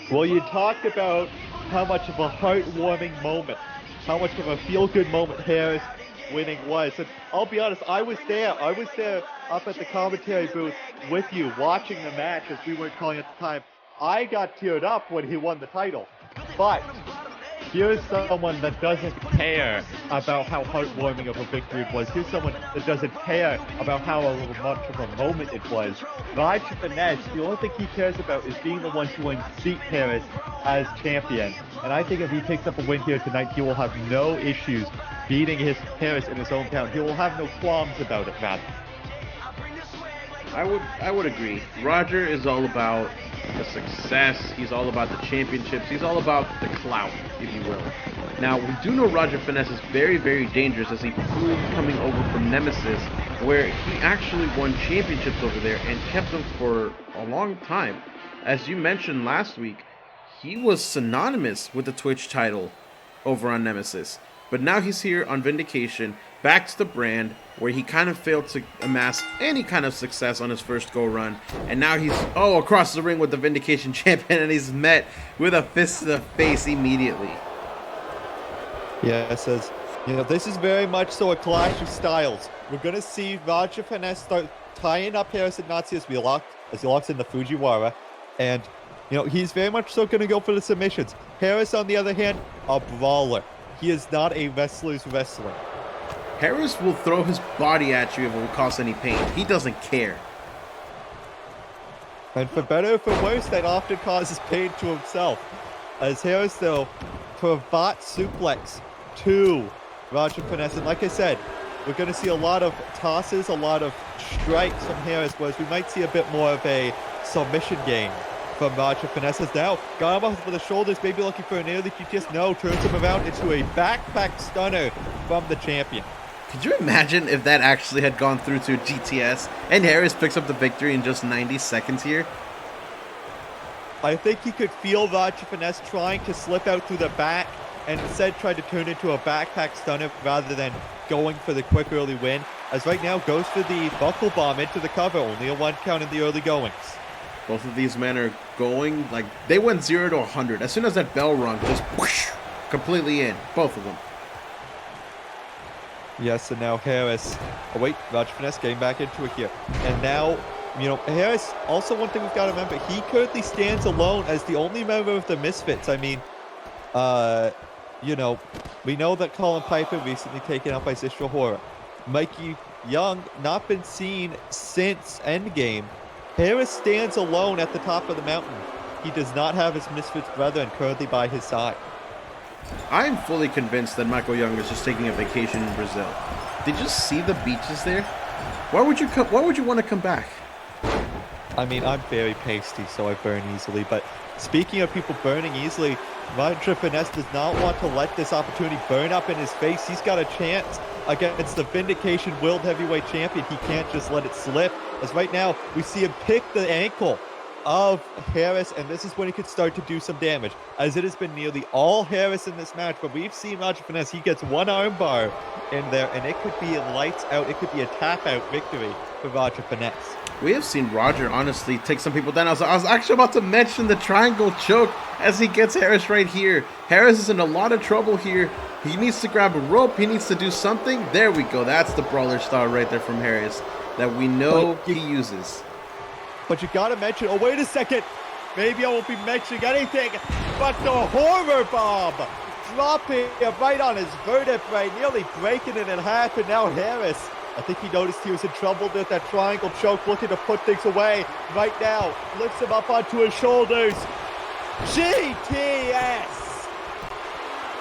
Well, you talked about how much of a heartwarming moment, how much of a feel-good moment Harris winning was. And I'll be honest, I was there up at the commentary booth with you, watching the match as we weren't calling at the time. I got teared up when he won the title. But here's someone that doesn't care about how heartwarming of a victory it was. Here's someone that doesn't care about how much of a moment it was. Raj Finesse, the only thing he cares about is being the one to unseat Harris as champion. And I think if he picks up a win here tonight, he will have no issues beating Harris in his hometown. He will have no qualms about it, rather. I would agree. Roger is all about the success. He's all about the championships. He's all about the clout, if you will. Now, we do know Roger Finesse is very, very dangerous, as he proved coming over from Nemesis, where he actually won championships over there and kept them for a long time. As you mentioned last week, he was synonymous with the Twitch title over on Nemesis. But now he's here on Vindication, back to the brand, where he kind of failed to amass any kind of success on his first go-run. And now he's, across the ring with the Vindication champion, and he's met with a fist to the face immediately. Yeah, it says, this is very much so a clash of styles. We're going to see Roger Finesse start tying up Harris and Nazi as he locks in the Fujiwara. And, he's very much so going to go for the submissions. Harris, on the other hand, a brawler. He is not a wrestler's wrestler. Harris will throw his body at you if it will cause any pain. He doesn't care. And for better or for worse, that often causes pain to himself. As Harris, though, cravat suplex to Roger Finesse. And like I said, we're going to see a lot of tosses, a lot of strikes from Harris, whereas we might see a bit more of a submission game from Roger Finesse. Now got him off with the shoulders, maybe looking for an early GTS. No, turns him around into a backpack stunner from the champion. Could you imagine if that actually had gone through to GTS and Harris picks up the victory in just 90 seconds here? I think he could feel Roger Finesse trying to slip out through the back and instead try to turn into a backpack stunner rather than going for the quick early win. As right now goes for the buckle bomb into the cover, only a 1 count in the early goings. Both of these men are going, they went 0 to 100. As soon as that bell rung, just whoosh, completely in. Both of them. Yes, and now Harris. Oh, wait, Roger Finesse getting back into it here. And now, Harris, also one thing we've got to remember, he currently stands alone as the only member of the Misfits. I mean, we know that Colin Piper recently taken out by Zistra Horror. Mikey Young, not been seen since Endgame. Harris stands alone at the top of the mountain. He does not have his Misfits brethren currently by his side. I'm fully convinced that Michael Young is just taking a vacation in Brazil. Did you see the beaches there? Why would you want to come back? I mean, I'm very pasty, so I burn easily. But speaking of people burning easily, Roger Finesse does not want to let this opportunity burn up in his face. He's got a chance against the Vindication World Heavyweight Champion. He can't just let it slip. As right now, we see him pick the ankle of Harris, and this is when he could start to do some damage, as it has been nearly all Harris in this match. But we've seen Roger Finesse, he gets one armbar in there, and it could be lights out. It could be a tap-out victory for Roger Finesse. We have seen Roger, honestly, take some people down. I was actually about to mention the triangle choke as he gets Harris right here. Harris is in a lot of trouble here. He needs to grab a rope. He needs to do something. There we go. That's the brawler style right there from Harris that we know he uses. But you gotta mention, oh, wait a second. Maybe I won't be mentioning anything, but the horror bomb dropping it right on his vertebrae, nearly breaking it in half, and now Harris, I think he noticed he was in trouble with that triangle choke, looking to put things away. Right now, lifts him up onto his shoulders. GTS!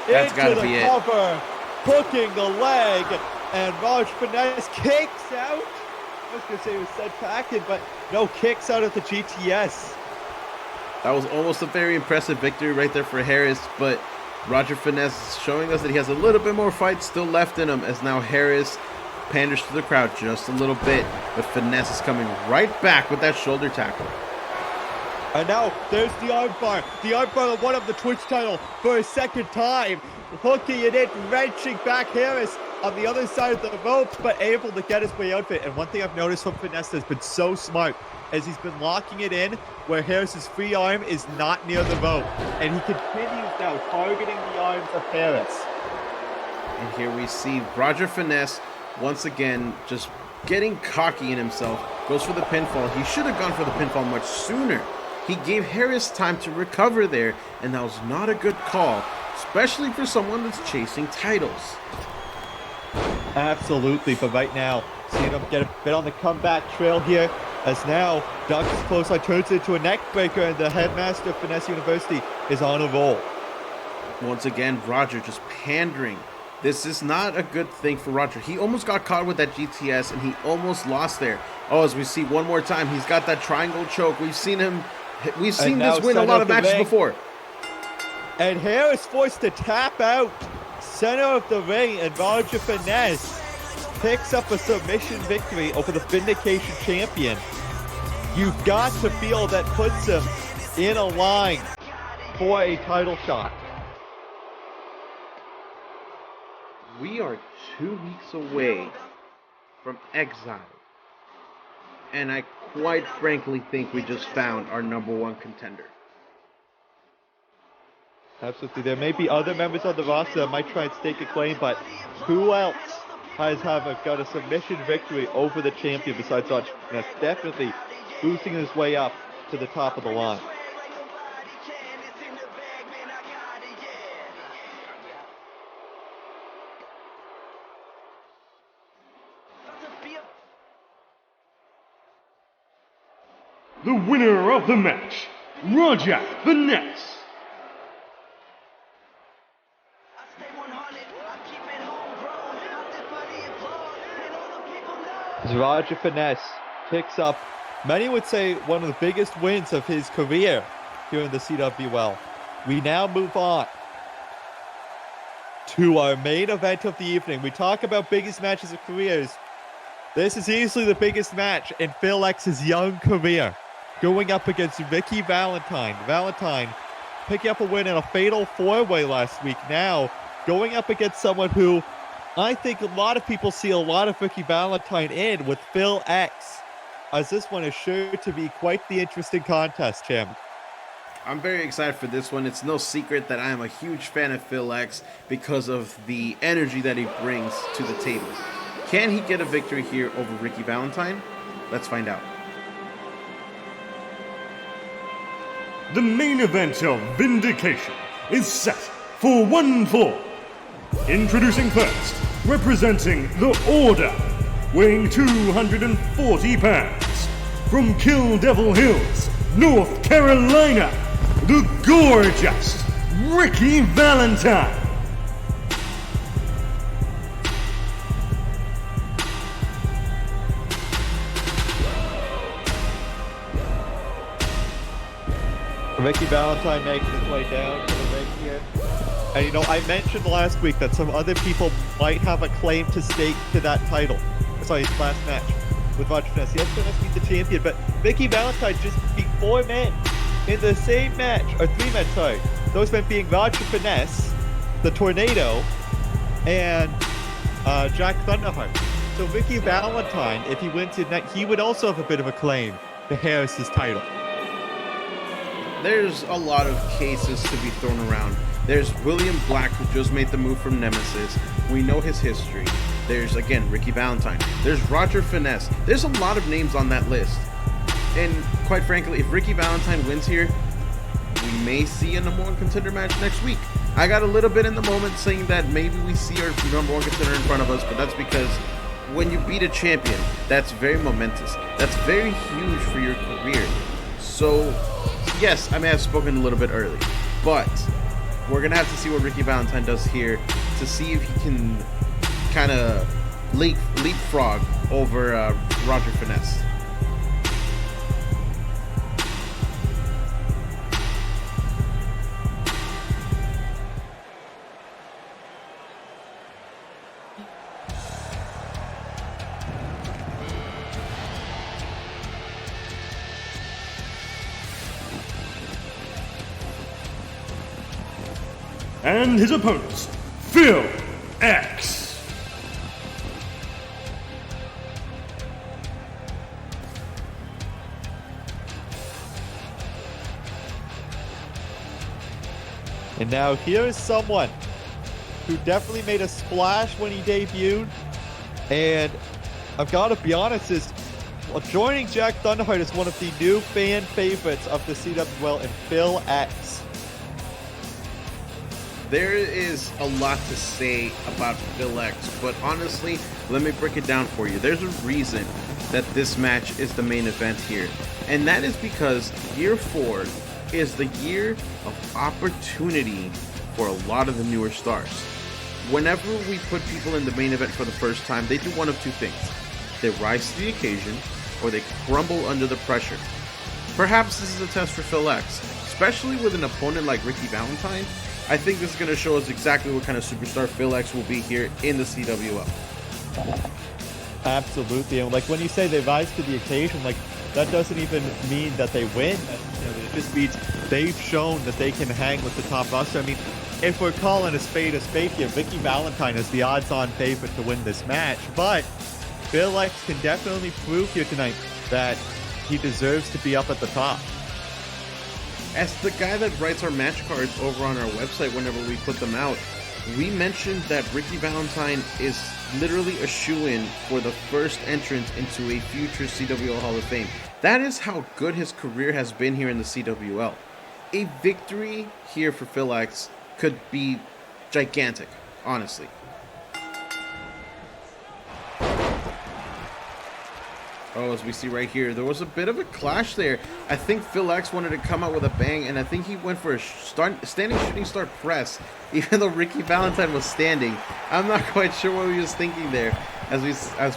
That's into gotta the be cover, hooking the leg, and Raj Finesse kicks out. I was going to say he was set packing, but no, kicks out of the GTS. That was almost a very impressive victory right there for Harris, but Roger Finesse showing us that he has a little bit more fight still left in him, as now Harris panders to the crowd just a little bit, but Finesse is coming right back with that shoulder tackle. And now there's the armbar that won up the Twitch title for a second time, hooking it in, wrenching back Harris on the other side of the ropes, but able to get his way out of it. And one thing I've noticed from Finesse has been so smart, as he's been locking it in where Harris's free arm is not near the rope. And he continues now targeting the arms of Harris. And here we see Roger Finesse once again just getting cocky in himself. Goes for the pinfall. He should have gone for the pinfall much sooner. He gave Harris time to recover there, and that was not a good call, especially for someone that's chasing titles. Absolutely, but right now, seeing him get a bit on the comeback trail here, as now Duck's clothesline turns into a neck breaker, and the headmaster of Finesse University is on a roll. Once again, Roger just pandering. This is not a good thing for Roger. He almost got caught with that GTS, and he almost lost there. Oh, as we see one more time, he's got that triangle choke. We've seen this win a lot of matches before. And Harris forced to tap out center of the ring, and Roger Finesse picks up a submission victory over the Vindication champion. You've got to feel that puts him in a line for a title shot. We are 2 weeks away from Exile. And I quite frankly think we just found our #1 contender. Absolutely. There may be other members of the roster that might try and stake a claim, but who else has got a submission victory over the champion besides Roger Finesse? Definitely boosting his way up to the top of the line. The winner of the match, Roger Finesse. As Roger Finesse picks up, many would say, one of the biggest wins of his career here in the CWL. We now move on to our main event of the evening. We talk about biggest matches of careers. This is easily the biggest match in Blxck's young career, going up against Ricky Valentine. Valentine picking up a win in a fatal four-way last week. Now going up against someone who I think a lot of people see a lot of Ricky Valentine in with Blxck, as this one is sure to be quite the interesting contest, champ. I'm very excited for this one. It's no secret that I am a huge fan of Blxck because of the energy that he brings to the table. Can he get a victory here over Ricky Valentine? Let's find out. The main event of Vindication is set for 1 fall. Introducing first, representing the Order, weighing 240 pounds, from Kill Devil Hills, North Carolina, the gorgeous Ricky Valentine. Ricky Valentine makes his way down to the ring here. And you know, I mentioned last week that some other people might have a claim to stake to that title. Sorry, his last match with Roger Finesse. Yes, Finesse beat the champion, but Ricky Valentine just beat 4 men in the same match, or 3 men, sorry. Those men being Roger Finesse, the Tornado, and Jack Thunderheart. So Ricky Valentine, if he wins tonight, he would also have a bit of a claim to Harris's title. There's a lot of cases to be thrown around. There's William Black, who just made the move from Nemesis. We know his history. There's, again, Ricky Valentine. There's Roger Finesse. There's a lot of names on that list. And quite frankly, if Ricky Valentine wins here, we may see a #1 contender match next week. I got a little bit in the moment saying that maybe we see our #1 contender in front of us, but that's because when you beat a champion, that's very momentous. That's very huge for your career. So, yes, I may have spoken a little bit early, but we're going to have to see what Ricky Valentine does here to see if he can kind of leapfrog over Roger Finesse. And his opponents, Blxck. And now here is someone who definitely made a splash when he debuted. And I've got to be honest, joining Jack Thunderheart is one of the new fan favorites of the CWL and Blxck. There is a lot to say about Blxck, but honestly, let me break it down for you. There's a reason that this match is the main event here, and that is because Year 4 is the year of opportunity for a lot of the newer stars. Whenever we put people in the main event for the first time, they do one of two things. They rise to the occasion, or they crumble under the pressure. Perhaps this is a test for Blxck, especially with an opponent like Ricky Valentine. I think this is going to show us exactly what kind of superstar Blxck will be here in the CWL. Absolutely, and like when you say they rise to the occasion, like that doesn't even mean that they win. It just means they've shown that they can hang with the top roster. I mean, if we're calling a spade here, Ricky Valentine is the odds-on favorite to win this match, but Blxck can definitely prove here tonight that he deserves to be up at the top. As the guy that writes our match cards over on our website whenever we put them out, we mentioned that Ricky Valentine is literally a shoo-in for the first entrance into a future CWL Hall of Fame. That is how good his career has been here in the CWL. A victory here for Blxck could be gigantic, honestly. Oh, as we see right here, there was a bit of a clash there. I think Blxck wanted to come out with a bang, and I think he went for a standing shooting star press, even though Ricky Valentine was standing. I'm not quite sure what he was thinking there, as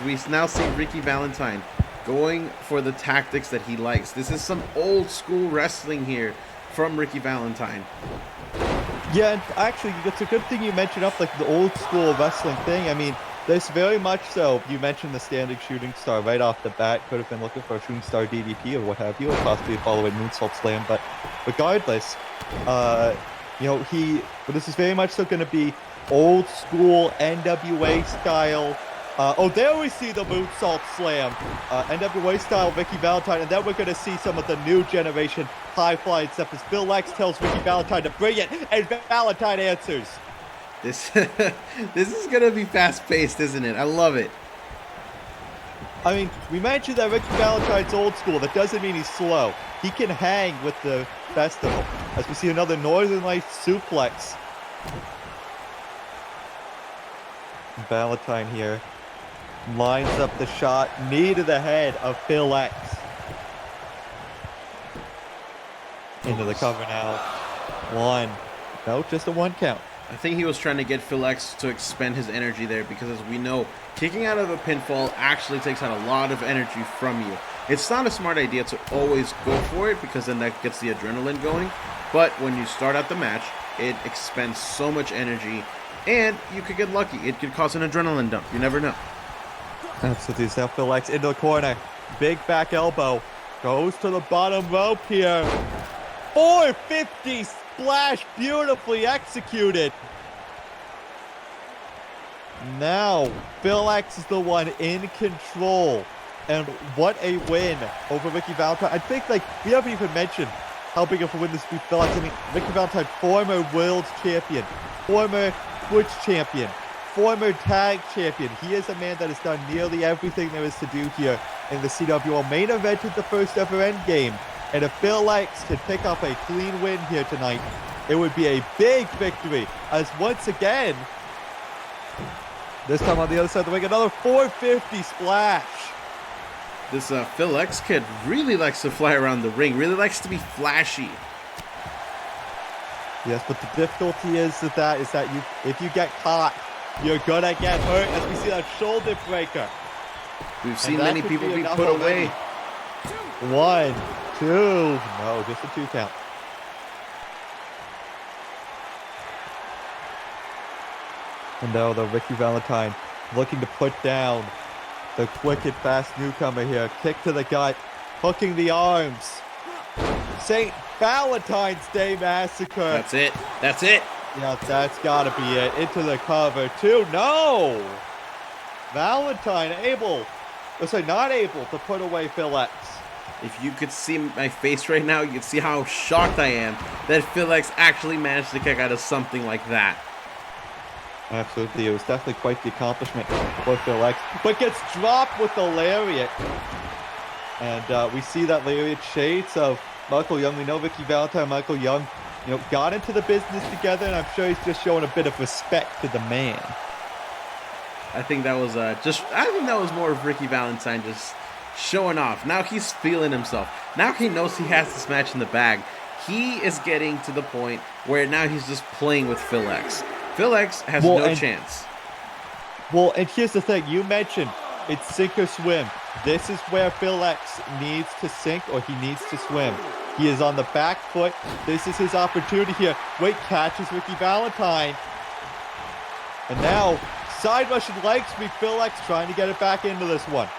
we now see Ricky Valentine going for the tactics that he likes. This is some old school wrestling here from Ricky Valentine. Yeah, and actually, it's a good thing you mentioned up like the old school wrestling thing. I mean, there's very much so. You mentioned the standing shooting star right off the bat. Could have been looking for a shooting star DDP or what have you, or possibly a follow-in moonsault slam. But regardless, this is very much so going to be old school NWA style. There we see the moonsault slam, NWA style Ricky Valentine, and then we're going to see some of the new generation high-flying stuff as Blxck tells Ricky Valentine to bring it, and Valentine answers. This is gonna be fast-paced, isn't it? I love it. I mean, we mentioned that Ricky Valentine's old school. That doesn't mean he's slow. He can hang with the festival. As we see another Northern Lights suplex. Valentine here lines up the shot, knee to the head of Blxck. Into the cover now. One. No, just a one count. I think he was trying to get Blxck to expend his energy there because, as we know, kicking out of a pinfall actually takes out a lot of energy from you. It's not a smart idea to always go for it because then that gets the adrenaline going. But when you start out the match, it expends so much energy, and you could get lucky. It could cause an adrenaline dump. You never know. Absolutely. Now Blxck into the corner. Big back elbow. Goes to the bottom rope here. 450 splash, beautifully executed. Now, Blxck is the one in control. And what a win over Ricky Valentine. I think, we haven't even mentioned how big of a win this would be for Blxck. I mean, Ricky Valentine, former world champion, former Twitch champion, former tag champion. He is a man that has done nearly everything there is to do here in the CWL. Main evented the first ever endgame. And if Blxck could pick up a clean win here tonight, it would be a big victory. As once again, this time on the other side of the ring, another 450 splash. This Blxck kid really likes to fly around the ring, really likes to be flashy. Yes, but the difficulty is that if you get caught, you're gonna get hurt. As we see that shoulder breaker. We've seen many people be put away. 1, 2, no, just a 2 count. And now the Ricky Valentine looking to put down the quick and fast newcomer here. Kick to the gut, hooking the arms. St. Valentine's Day Massacre. That's it. That's it. Yeah, that's gotta be it. Into the cover, too. No! Valentine not able to put away Blxck. If you could see my face right now, you could see how shocked I am that Blxck actually managed to kick out of something like that. Absolutely, it was definitely quite the accomplishment for Blxck, but gets dropped with the lariat. And we see that lariat shades of Michael Young. We know Ricky Valentine and Michael Young, got into the business together, and I'm sure he's just showing a bit of respect to the man. I think that was more of Ricky Valentine just showing off. Now he's feeling himself. Now he knows he has this match in the bag. He is getting to the point where now he's just playing with Blxck. Blxck has no chance. Well, and here's the thing. You mentioned it's sink or swim. This is where Blxck needs to sink or he needs to swim. He is on the back foot. This is his opportunity here. Wait, catches Ricky Valentine. And now, side Russian leg sweep. Blxck trying to get it back into this one.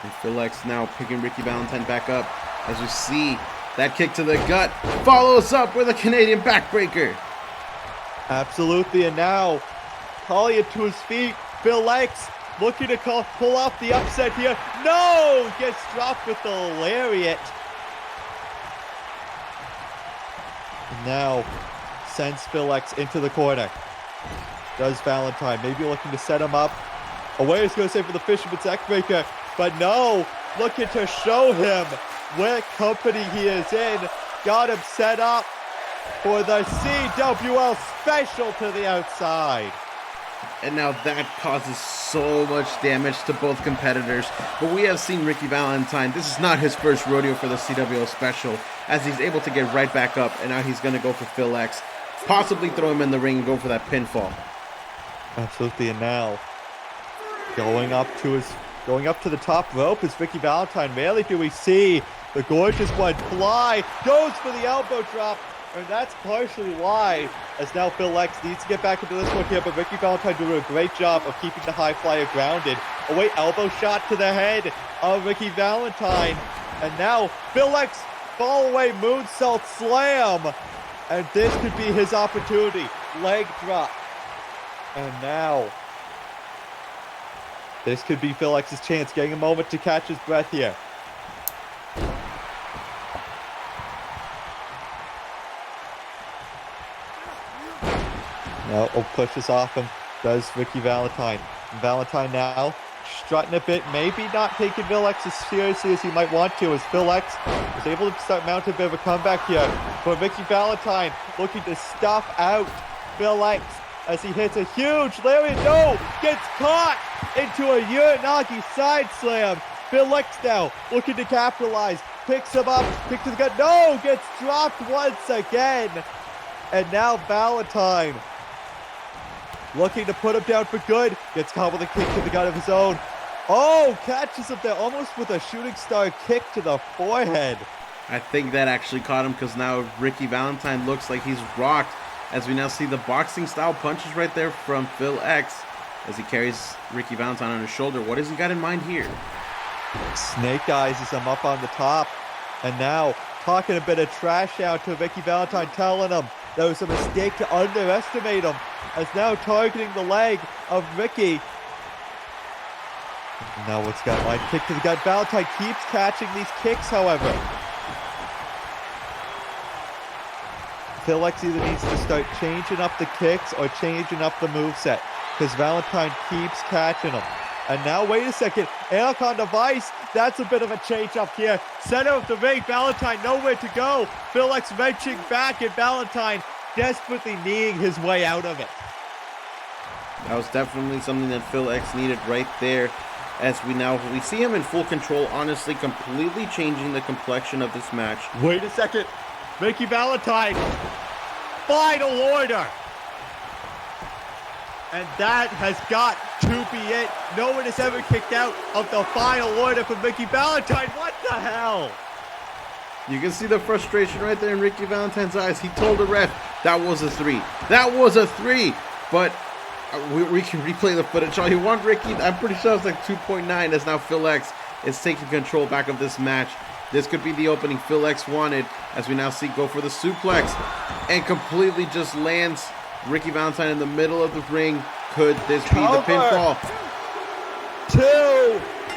And Blxck now picking Ricky Valentine back up as we see that kick to the gut follows up with a Canadian backbreaker. Absolutely, and now calling it to his feet. Blxck looking to pull off the upset here. No! Gets dropped with the lariat. And now sends Blxck into the corner. Does Valentine, maybe looking to set him up. He's going to say for the Fisherman's Neckbreaker. But no, looking to show him what company he is in. Got him set up for the CWL special to the outside. And now that causes so much damage to both competitors. But we have seen Ricky Valentine. This is not his first rodeo for the CWL special, as he's able to get right back up. And now he's going to go for Blxck. Possibly throw him in the ring and go for that pinfall. Absolutely, and now going up to the top rope is Ricky Valentine. Rarely do we see the gorgeous one fly. Goes for the elbow drop, and that's partially why, as now Blxck needs to get back into this one here, but Ricky Valentine doing a great job of keeping the high flyer grounded. Elbow shot to the head of Ricky Valentine, and now Blxck fall away moonsault slam, and this could be his opportunity. Leg drop, and now this could be Blxck's chance, getting a moment to catch his breath here. No, pushes off him, does Ricky Valentine. Valentine now strutting a bit, maybe not taking Blxck as seriously as he might want to, as Blxck was able to start mounting a bit of a comeback here. But Ricky Valentine looking to stuff out Blxck as he hits a huge lariat. No! Gets caught into a Uranagi side slam. Blxck now looking to capitalize. Picks him up, kicks to the gut. No! Gets dropped once again. And now Valentine looking to put him down for good. Gets caught with a kick to the gut of his own. Catches him there almost with a shooting star kick to the forehead. I think that actually caught him, because now Ricky Valentine looks like he's rocked, as we now see the boxing style punches right there from Blxck as he carries Ricky Valentine on his shoulder. What has he got in mind here? Snake eyes him up on the top, and now talking a bit of trash out to Ricky Valentine, telling him that it was a mistake to underestimate him, as now targeting the leg of Ricky. And now what's got line kick to the gut. Valentine keeps catching these kicks, however. Blxck either needs to start changing up the kicks or changing up the moveset, because Valentine keeps catching them. And now, wait a second, Anaconda Vice, that's a bit of a change up here. Center of the ring, Valentine nowhere to go. Blxck wrenching back, and Valentine desperately kneeing his way out of it. That was definitely something that Blxck needed right there, as we see him in full control, honestly completely changing the complexion of this match. Wait a second, Ricky Valentine, final order. And that has got to be it. No one has ever kicked out of the final order from Ricky Valentine. What the hell? You can see the frustration right there in Ricky Valentine's eyes. He told the ref that was a 3. That was a 3. But we can replay the footage all you want, Ricky. I'm pretty sure it's like 2.9, as now Blxck is taking control back of this match. This could be the opening Blxck wanted, as we now see go for the suplex and completely just lands Ricky Valentine in the middle of the ring. Could this be the pinfall? 2,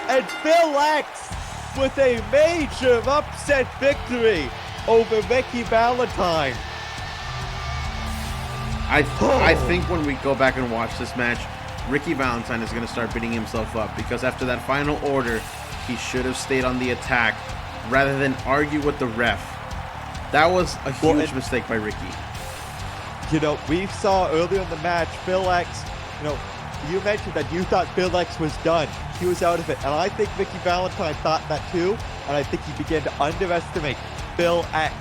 and Blxck with a major upset victory over Ricky Valentine. I think when we go back and watch this match, Ricky Valentine is going to start beating himself up because after that final order, he should have stayed on the attack rather than argue with the ref. That was a huge mistake by Ricky. You know, we saw earlier in the match, Blxck, you know, you mentioned that you thought Blxck was done. He was out of it. And I think Ricky Valentine thought that too. And I think he began to underestimate Blxck.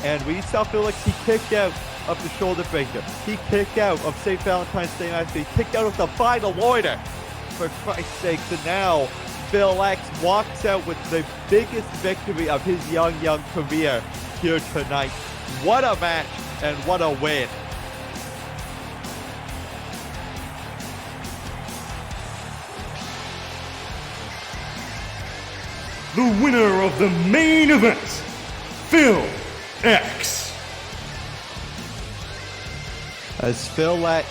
And we saw Blxck, he kicked out of the shoulder breaker. He kicked out of St. Valentine's Day night. He kicked out of the final order. For Christ's sake. And now Blxck walks out with the biggest victory of his young career here tonight. What a match and what a win. The winner of the main event, Blxck. As Blxck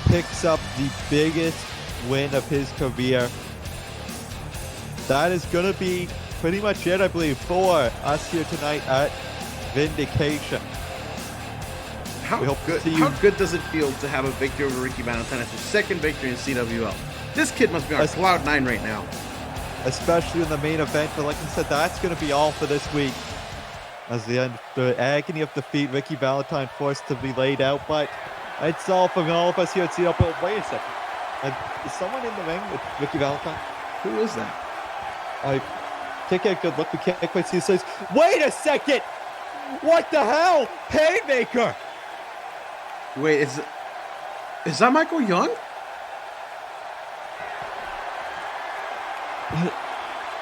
picks up the biggest win of his career. That is going to be pretty much it, I believe, for us here tonight at Vindication. How good does it feel to have a victory over Ricky Valentine as his second victory in CWL? This kid must be on cloud 9 right now. Especially in the main event, but like I said, that's going to be all for this week. As the agony of defeat, Ricky Valentine forced to be laid out, but it's all from all of us here at CWL. Wait a second. Is someone in the ring with Ricky Valentine? Who is that? I can't get a good look. We can't quite see his face. Wait a second! What the hell? Haymaker! Wait, is that Michael Young?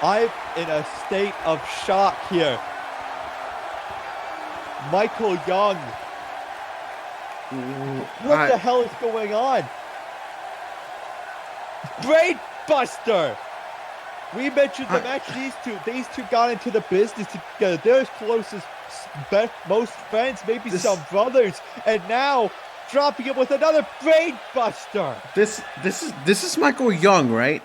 I'm in a state of shock here. Michael Young. What the hell is going on? Brain Buster! We mentioned the match. These two got into the business together. They're as close as most friends, maybe some brothers, and now dropping it with another Brain Buster. This is Michael Young, right?